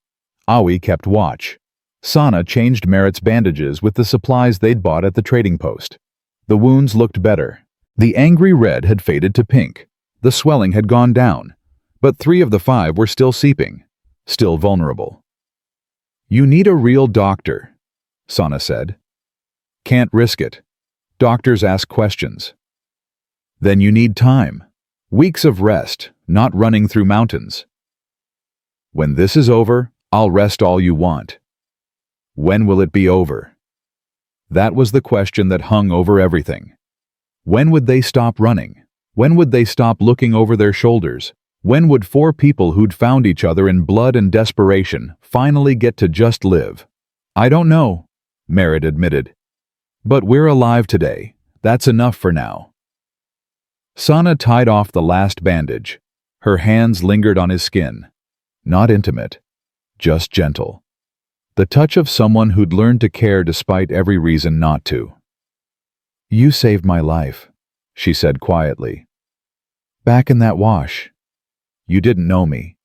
Awi kept watch. Sana changed Merritt's bandages with the supplies they'd bought at the trading post. The wounds looked better. The angry red had faded to pink. The swelling had gone down. But 3 of the 5 were still seeping, still vulnerable. "You need a real doctor," Sana said. "Can't risk it. Doctors ask questions." "Then you need time. Weeks of rest, not running through mountains." "When this is over, I'll rest all you want." "When will it be over?" That was the question that hung over everything. When would they stop running? When would they stop looking over their shoulders? When would four people who'd found each other in blood and desperation finally get to just live? I don't know, Merritt admitted. But we're alive today. That's enough for now. Sana tied off the last bandage. Her hands lingered on his skin. Not intimate, just gentle. The touch of someone who'd learned to care despite every reason not to. You saved my life, she said quietly. Back in that wash. You didn't know me,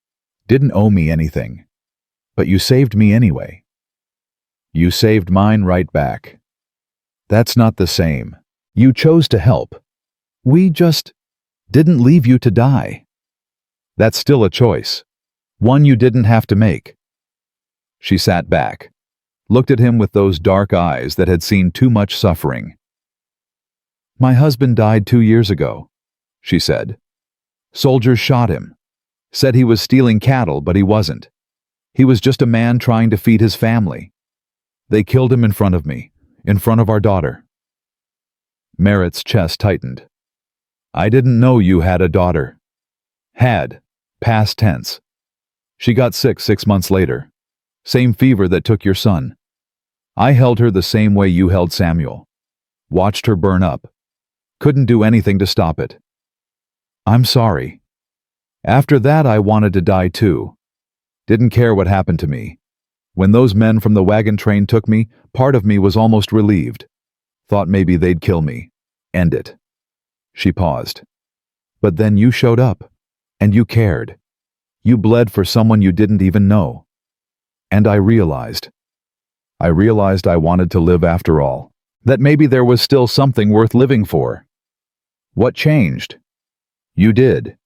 didn't owe me anything, but you saved me anyway. You saved mine right back. That's not the same. You chose to help. We just didn't leave you to die. That's still a choice, one you didn't have to make. She sat back, looked at him with those dark eyes that had seen too much suffering. My husband died 2 years ago, she said. Soldiers shot him. Said he was stealing cattle, but he wasn't. He was just a man trying to feed his family. They killed him in front of me, in front of our daughter. Merritt's chest tightened. I didn't know you had a daughter. Had, past tense. She got sick 6 months later. Same fever that took your son. I held her the same way you held Samuel. Watched her burn up. Couldn't do anything to stop it. I'm sorry. After that, I wanted to die too. Didn't care what happened to me. When those men from the wagon train took me, part of me was almost relieved. Thought maybe they'd kill me. End it. She paused. But then you showed up. And you cared. You bled for someone you didn't even know. And I realized I wanted to live after all. That maybe there was still something worth living for. What changed? You did.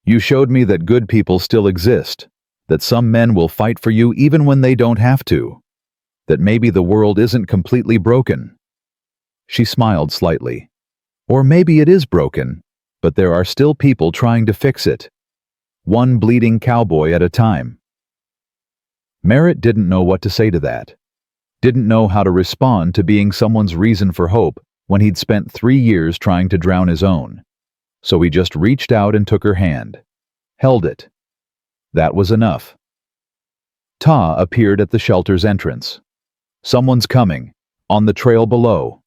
You showed me that good people still exist, that some men will fight for you even when they don't have to, that maybe the world isn't completely broken. She smiled slightly. Or maybe it is broken, but there are still people trying to fix it. One bleeding cowboy at a time. Merritt didn't know what to say to that. Didn't know how to respond to being someone's reason for hope when he'd spent 3 years trying to drown his own. So he just reached out and took her hand. Held it. That was enough. Ta appeared at the shelter's entrance. Someone's coming, on the trail below.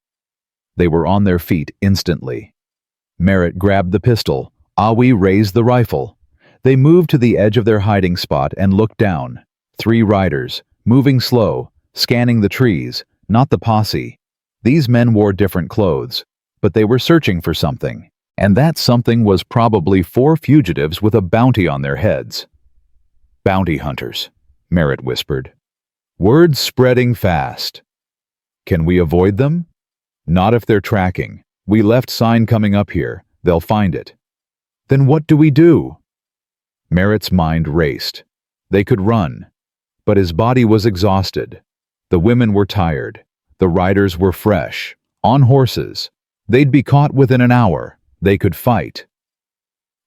They were on their feet instantly. Merritt grabbed the pistol. Awi raised the rifle. They moved to the edge of their hiding spot and looked down. 3 riders, moving slow, scanning the trees, not the posse. These men wore different clothes, but they were searching for something. And that something was probably 4 fugitives with a bounty on their heads. Bounty hunters, Merritt whispered. Word spreading fast. Can we avoid them? Not if they're tracking. We left sign coming up here. They'll find it. Then what do we do? Merritt's mind raced. They could run. But his body was exhausted. The women were tired. The riders were fresh, on horses. They'd be caught within an hour. They could fight.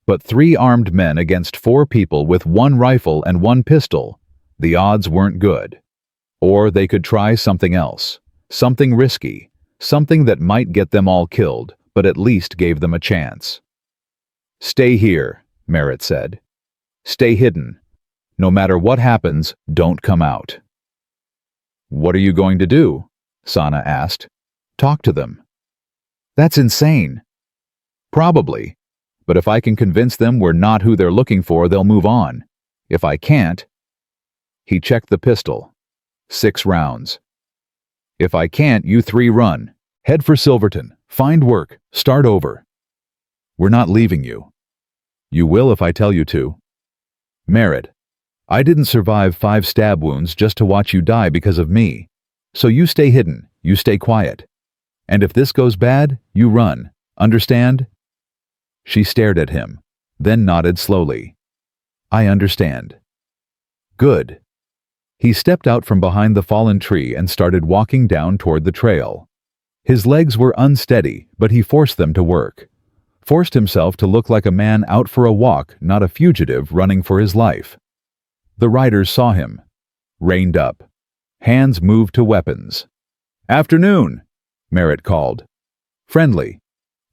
But 3 armed men against 4 people with 1 rifle and 1 pistol, the odds weren't good. Or they could try something else, something risky, something that might get them all killed, but at least gave them a chance. Stay here, Merritt said. Stay hidden. No matter what happens, don't come out. What are you going to do? Sana asked. Talk to them. That's insane. Probably, but if I can convince them we're not who they're looking for, they'll move on. If I can't... He checked the pistol. 6 rounds. If I can't, you 3 run. Head for Silverton. Find work. Start over. We're not leaving you. You will if I tell you to. Merritt, I didn't survive 5 stab wounds just to watch you die because of me. So you stay hidden. You stay quiet. And if this goes bad, you run. Understand? She stared at him, then nodded slowly. I understand. Good. He stepped out from behind the fallen tree and started walking down toward the trail. His legs were unsteady, but he forced them to work. Forced himself to look like a man out for a walk, not a fugitive running for his life. The riders saw him. Reined up. Hands moved to weapons. Afternoon, Merritt called. Friendly.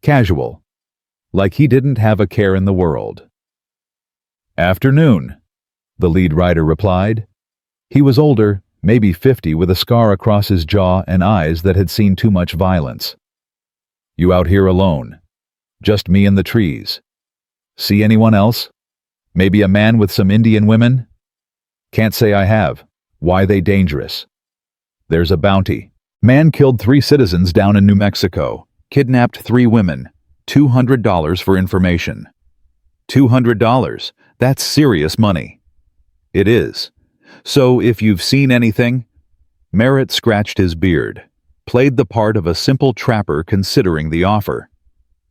Casual. Like he didn't have a care in the world. Afternoon, the lead rider replied. He was older, maybe 50, with a scar across his jaw and eyes that had seen too much violence. You out here alone? Just me and the trees. See anyone else? Maybe a man with some Indian women? Can't say I have. Why they dangerous? There's a bounty. Man killed 3 citizens down in New Mexico. Kidnapped 3 women. $200 for information. $200? That's serious money. It is. So if you've seen anything... Merritt scratched his beard, played the part of a simple trapper considering the offer.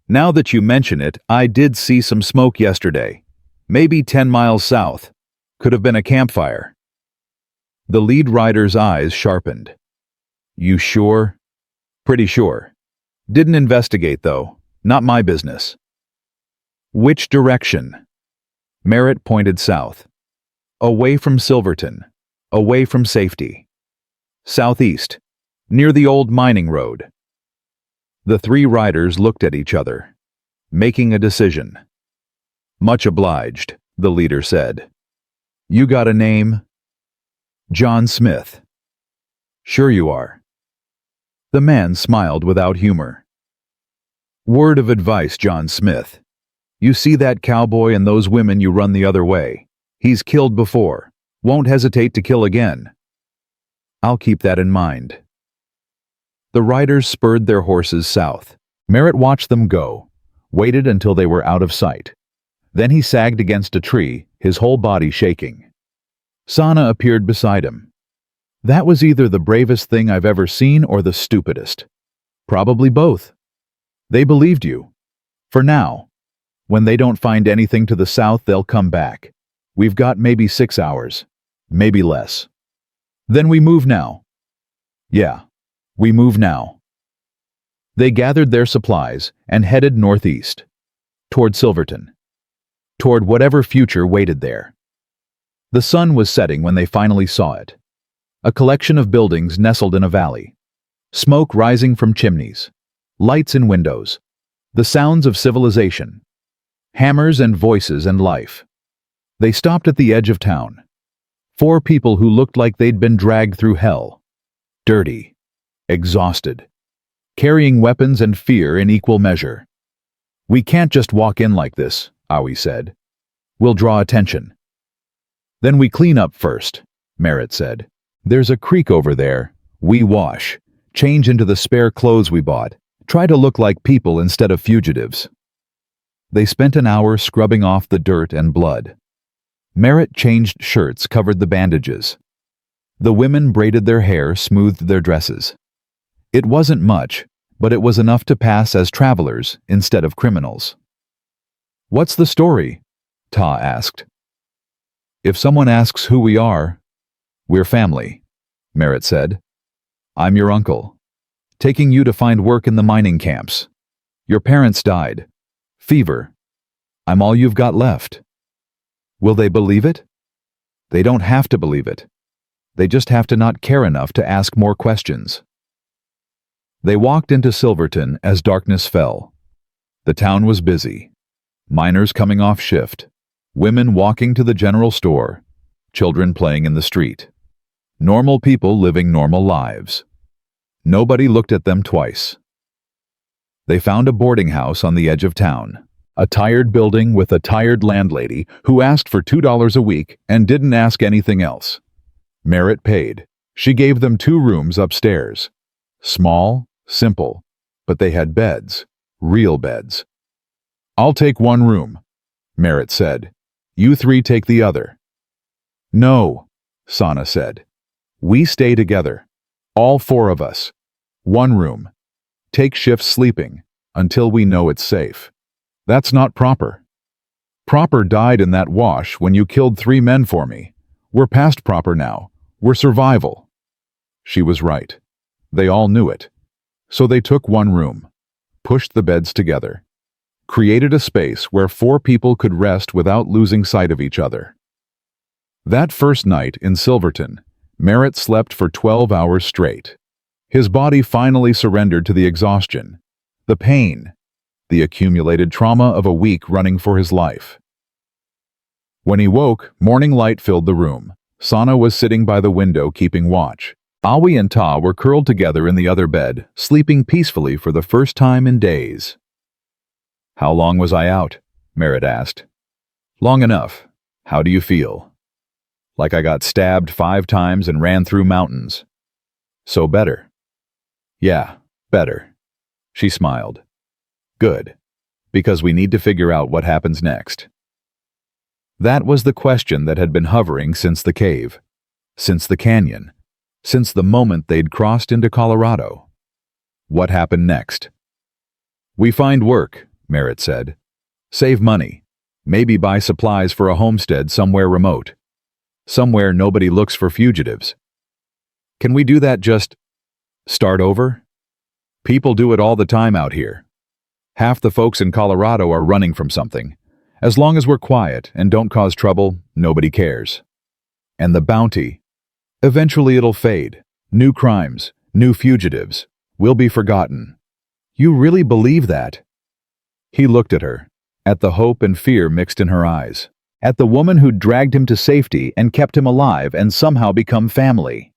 Now that you mention it, I did see some smoke yesterday. Maybe 10 miles south. Could have been a campfire. The lead rider's eyes sharpened. You sure? Pretty sure. Didn't investigate, though. Not my business. Which direction? Merritt pointed south. Away from Silverton. Away from safety. Southeast. Near the old mining road. The 3 riders looked at each other, making a decision. Much obliged, the leader said. You got a name? John Smith. Sure you are. The man smiled without humor. Word of advice, John Smith. You see that cowboy and those women you run the other way. He's killed before. Won't hesitate to kill again. I'll keep that in mind. The riders spurred their horses south. Merritt watched them go, waited until they were out of sight. Then he sagged against a tree, his whole body shaking. Sana appeared beside him. That was either the bravest thing I've ever seen or the stupidest. Probably both. They believed you. For now. When they don't find anything to the south, they'll come back. We've got maybe 6 hours. Maybe less. Then we move now. Yeah, we move now. They gathered their supplies and headed northeast. Toward Silverton. Toward whatever future waited there. The sun was setting when they finally saw it. A collection of buildings nestled in a valley. Smoke rising from chimneys. Lights in windows. The sounds of civilization. Hammers and voices and life. They stopped at the edge of town. 4 people who looked like they'd been dragged through hell. Dirty. Exhausted. Carrying weapons and fear in equal measure. We can't just walk in like this, Awi said. We'll draw attention. Then we clean up first, Merritt said. There's a creek over there. We wash. Change into the spare clothes we bought. Try to look like people instead of fugitives. They spent an hour scrubbing off the dirt and blood. Merritt changed shirts, covered the bandages. The women braided their hair, smoothed their dresses. It wasn't much, but it was enough to pass as travelers instead of criminals. What's the story? Ta asked. If someone asks who we are, we're family, Merritt said. I'm your uncle. Taking you to find work in the mining camps. Your parents died. Fever. I'm all you've got left. Will they believe it? They don't have to believe it. They just have to not care enough to ask more questions. They walked into Silverton as darkness fell. The town was busy. Miners coming off shift. Women walking to the general store. Children playing in the street. Normal people living normal lives. Nobody looked at them twice. They found a boarding house on the edge of town. A tired building with a tired landlady who asked for $2 a week and didn't ask anything else. Merritt paid. She gave them 2 rooms upstairs. Small, simple, but they had beds. Real beds. I'll take 1 room, Merritt said. You 3 take the other. No, Sana said. We stay together. All 4 of us. 1 room. Take shifts sleeping until we know it's safe. That's not proper. Proper died in that wash when you killed 3 men for me. We're past proper now. We're survival. She was right. They all knew it. So they took 1 room, pushed the beds together, created a space where 4 people could rest without losing sight of each other. That first night in Silverton, Merritt slept for 12 hours straight. His body finally surrendered to the exhaustion, the pain, the accumulated trauma of a week running for his life. When he woke, morning light filled the room. Sana was sitting by the window keeping watch. Awi and Ta were curled together in the other bed, sleeping peacefully for the first time in days. "How long was I out?" Merritt asked. "Long enough. How do you feel?" "Like I got stabbed 5 times and ran through mountains." "So better?" "Yeah, better." She smiled. "Good. Because we need to figure out what happens next." That was the question that had been hovering since the cave, since the canyon, since the moment they'd crossed into Colorado. What happened next? "We find work," Merritt said. "Save money. Maybe buy supplies for a homestead somewhere remote. Somewhere nobody looks for fugitives." "Can we do that just start over? People do it all the time out here. Half the folks in Colorado are running from something. As long as we're quiet and don't cause trouble, nobody cares. And the bounty, eventually it'll fade. New crimes, new fugitives, will be forgotten." "You really believe that?" He looked at her, at the hope and fear mixed in her eyes, at the woman who'd dragged him to safety and kept him alive and somehow become family.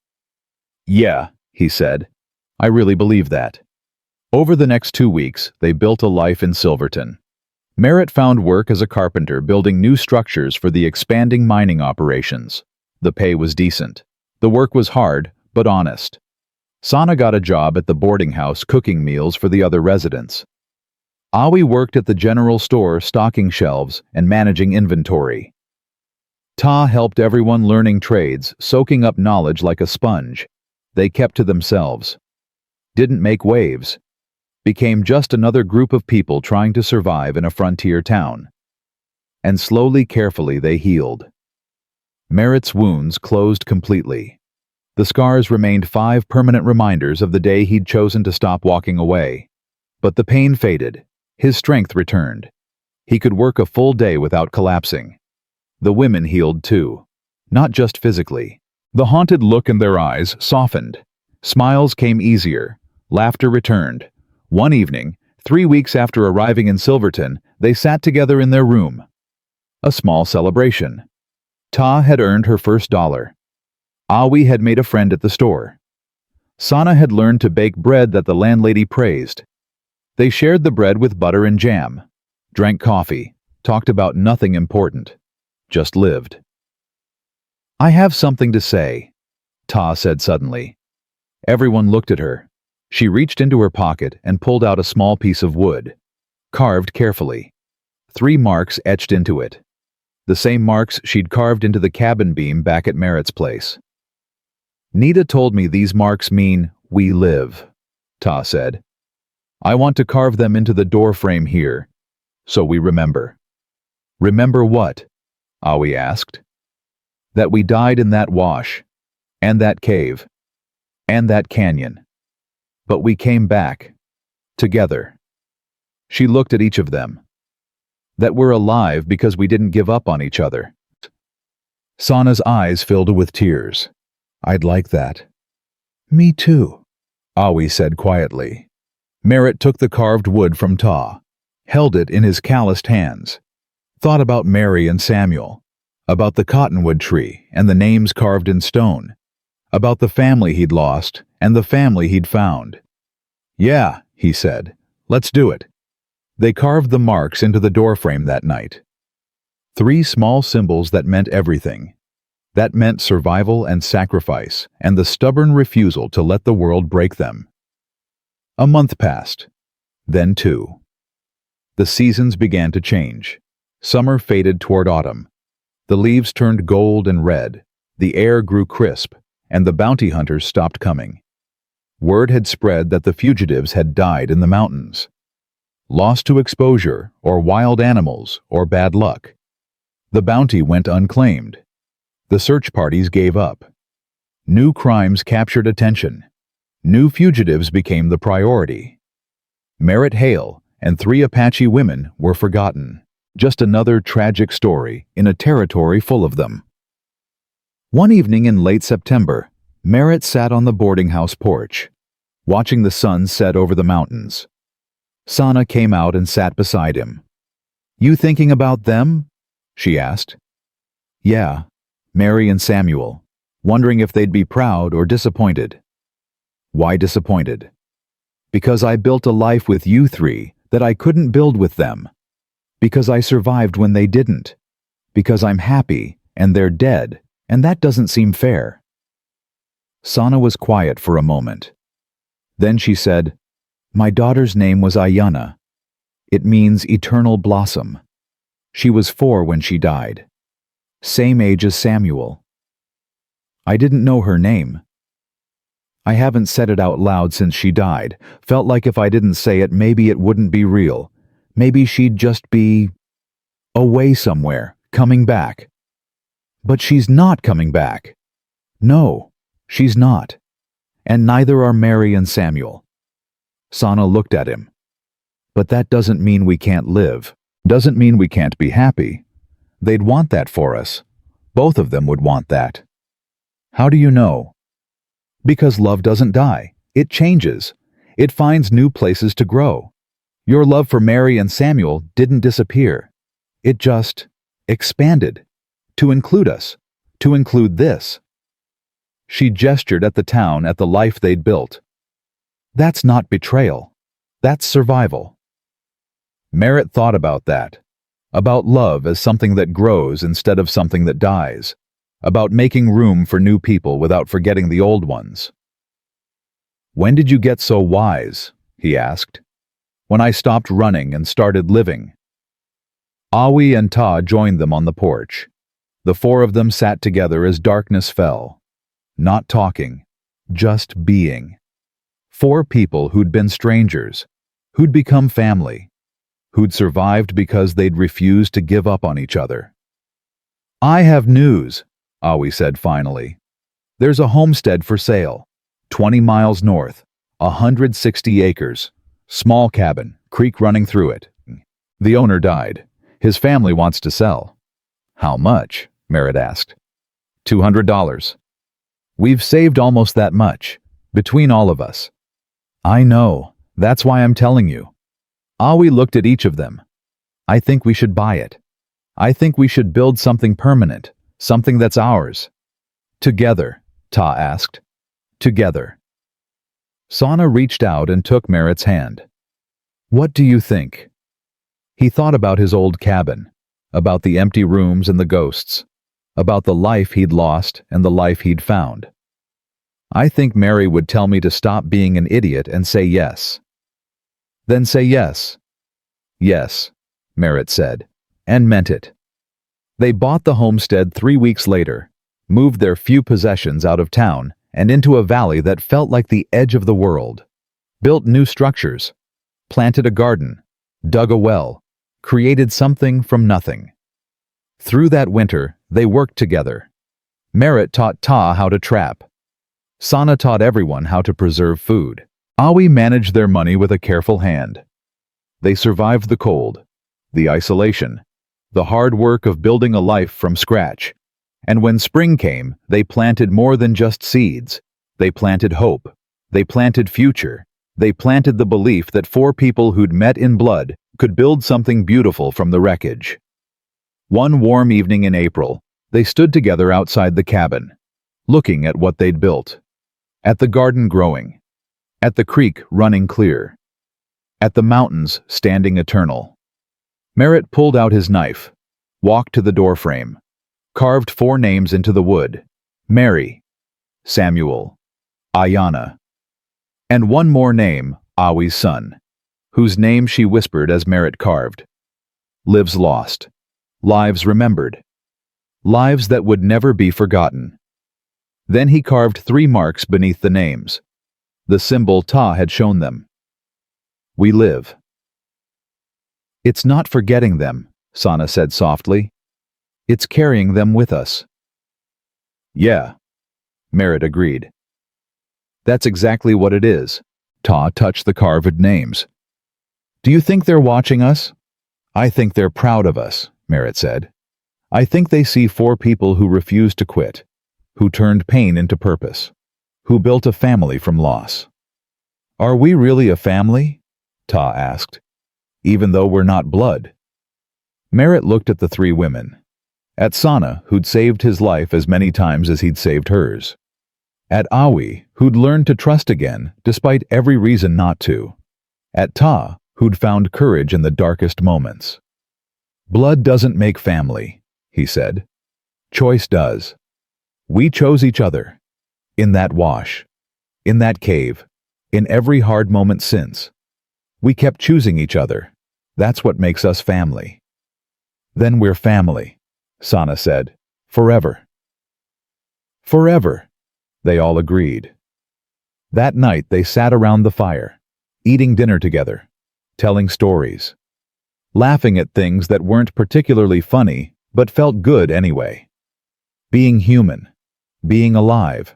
"Yeah," he said, "I really believe that." Over the next 2 weeks, they built a life in Silverton. Merritt found work as a carpenter building new structures for the expanding mining operations. The pay was decent. The work was hard, but honest. Sana got a job at the boarding house cooking meals for the other residents. Awi worked at the general store stocking shelves and managing inventory. Ta helped everyone learning trades, soaking up knowledge like a sponge. They kept to themselves. Didn't make waves. Became just another group of people trying to survive in a frontier town. And slowly, carefully, they healed. Merritt's wounds closed completely. The scars remained 5 permanent reminders of the day he'd chosen to stop walking away. But the pain faded. His strength returned. He could work a full day without collapsing. The women healed too. Not just physically. The haunted look in their eyes softened. Smiles came easier. Laughter returned. One evening, 3 weeks after arriving in Silverton, they sat together in their room. A small celebration. Ta had earned her first $1. Awi had made a friend at the store. Sana had learned to bake bread that the landlady praised. They shared the bread with butter and jam, drank coffee, talked about nothing important, just lived. "I have something to say," Ta said suddenly. Everyone looked at her. She reached into her pocket and pulled out a small piece of wood, carved carefully. 3 marks etched into it. The same marks she'd carved into the cabin beam back at Merritt's place. "Nita told me these marks mean, 'We live,'" Ta said. "I want to carve them into the door frame here, so we remember." "Remember what?" Awi asked. "That we died in that wash, and that cave, and that canyon. But we came back, together." She looked at each of them. "That we're alive because we didn't give up on each other." Sana's eyes filled with tears. "I'd like that." "Me too," Awi said quietly. Merritt took the carved wood from Ta, held it in his calloused hands, thought about Mary and Samuel, about the cottonwood tree and the names carved in stone, about the family he'd lost and the family he'd found. "Yeah," he said, "let's do it." They carved the marks into the doorframe that night. 3 small symbols that meant everything. That meant survival and sacrifice, and the stubborn refusal to let the world break them. A month passed. Then 2. The seasons began to change. Summer faded toward autumn. The leaves turned gold and red. The air grew crisp, and the bounty hunters stopped coming. Word had spread that the fugitives had died in the mountains. Lost to exposure, or wild animals, or bad luck. The bounty went unclaimed. The search parties gave up. New crimes captured attention. New fugitives became the priority. Merritt Hale and 3 Apache women were forgotten. Just another tragic story in a territory full of them. One evening in late September, Merritt sat on the boarding house porch, watching the sun set over the mountains. Sana came out and sat beside him. "You thinking about them?" she asked. Yeah, Mary and Samuel, wondering if they'd be proud or disappointed. Why disappointed? Because I built a life with you three that I couldn't build with them. Because I survived when they didn't. Because I'm happy and they're dead, and that doesn't seem fair. Sana was quiet for a moment. Then she said, "My daughter's name was Ayana. It means eternal blossom. She was 4 when she died. Same age as Samuel." I didn't know her name. I haven't said it out loud since she died. Felt like if I didn't say it, maybe it wouldn't be real. Maybe she'd just be away somewhere, coming back. But she's not coming back. No, she's not. And neither are Mary and Samuel. Sana looked at him. But that doesn't mean we can't live. Doesn't mean we can't be happy. They'd want that for us. Both of them would want that. How do you know? Because love doesn't die. It changes. It finds new places to grow. Your love for Mary and Samuel didn't disappear. It just expanded. To include us. To include this. She gestured at the town, at the life they'd built. That's not betrayal. That's survival. Merritt thought about that. About love as something that grows instead of something that dies. About making room for new people without forgetting the old ones. "When did you get so wise?" he asked. "When I stopped running and started living." Awi and Ta joined them on the porch. The 4 of them sat together as darkness fell. Not talking, just being. 4 people who'd been strangers, who'd become family, who'd survived because they'd refused to give up on each other. "I have news," Awi said finally. "There's a homestead for sale, 20 miles north, 160 acres, small cabin, creek running through it. The owner died. His family wants to sell." "How much?" Merritt asked. $200. "We've saved almost that much, between all of us." "I know. That's why I'm telling you." Awi looked at each of them. "I think we should buy it. I think we should build something permanent, something that's ours." "Together?" Ta asked. "Together." Sana reached out and took Merritt's hand. "What do you think?" He thought about his old cabin, about the empty rooms and the ghosts, about the life he'd lost and the life he'd found. "I think Mary would tell me to stop being an idiot and say yes." "Then say yes." "Yes," Merritt said, and meant it. They bought the homestead 3 weeks later, moved their few possessions out of town and into a valley that felt like the edge of the world, built new structures, planted a garden, dug a well, created something from nothing. Through that winter, they worked together. Merritt taught Ta how to trap. Sana taught everyone how to preserve food. Awi managed their money with a careful hand. They survived the cold, the isolation, the hard work of building a life from scratch. And when spring came, they planted more than just seeds. They planted hope. They planted future. They planted the belief that 4 people who'd met in blood could build something beautiful from the wreckage. One warm evening in April, they stood together outside the cabin, looking at what they'd built. At the garden growing. At the creek running clear. At the mountains standing eternal. Merritt pulled out his knife, walked to the doorframe, carved 4 names into the wood: Mary, Samuel, Ayana, and one more name, Awi's son, whose name she whispered as Merritt carved. Lives lost. Lives remembered. Lives that would never be forgotten. Then he carved 3 marks beneath the names, the symbol Ta had shown them. We live. It's not forgetting them, Sana said softly. It's carrying them with us. Yeah, Merritt agreed. That's exactly what it is. Ta touched the carved names. Do you think they're watching us? I think they're proud of us, Merritt said. I think they see 4 people who refused to quit, who turned pain into purpose, who built a family from loss. Are we really a family? Ta asked. Even though we're not blood. Merritt looked at the 3 women. At Sana, who'd saved his life as many times as he'd saved hers. At Awi, who'd learned to trust again, despite every reason not to. At Ta, who'd found courage in the darkest moments. "Blood doesn't make family," he said. "Choice does. We chose each other. In that wash. In that cave. In every hard moment since. We kept choosing each other. That's what makes us family." "Then we're family," Sana said. "Forever." "Forever," they all agreed. That night they sat around the fire, eating dinner together, telling stories, laughing at things that weren't particularly funny but felt good anyway. Being human, being alive,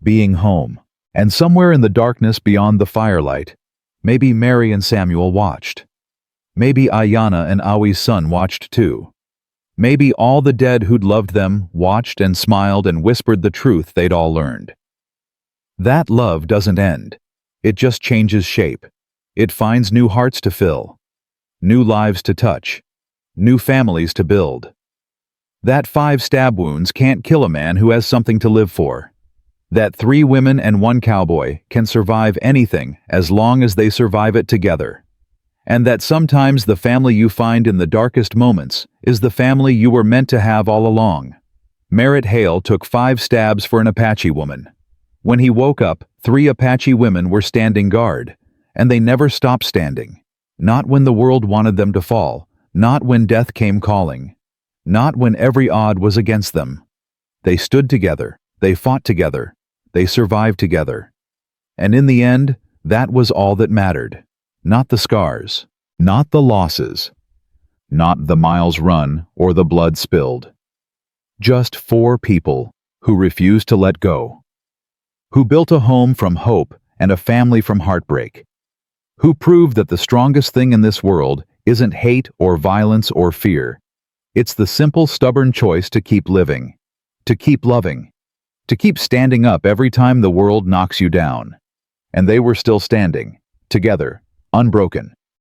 being home. And somewhere in the darkness beyond the firelight, maybe Mary and Samuel watched. Maybe Ayana and Awi's son watched too. Maybe all the dead who'd loved them watched and smiled and whispered the truth they'd all learned. That love doesn't end. It just changes shape. It finds new hearts to fill, new lives to touch, new families to build. That 5 stab wounds can't kill a man who has something to live for. That 3 women and 1 cowboy can survive anything as long as they survive it together. And that sometimes the family you find in the darkest moments is the family you were meant to have all along. Merritt Hale took 5 stabs for an Apache woman. When he woke up, 3 Apache women were standing guard, and they never stopped standing. Not when the world wanted them to fall, not when death came calling, not when every odd was against them. They stood together, they fought together, they survived together. And in the end, that was all that mattered. Not the scars, not the losses, not the miles run or the blood spilled. Just 4 people who refused to let go. Who built a home from hope and a family from heartbreak. Who proved that the strongest thing in this world isn't hate or violence or fear. It's the simple, stubborn choice to keep living, to keep loving, to keep standing up every time the world knocks you down. And they were still standing, together, unbroken,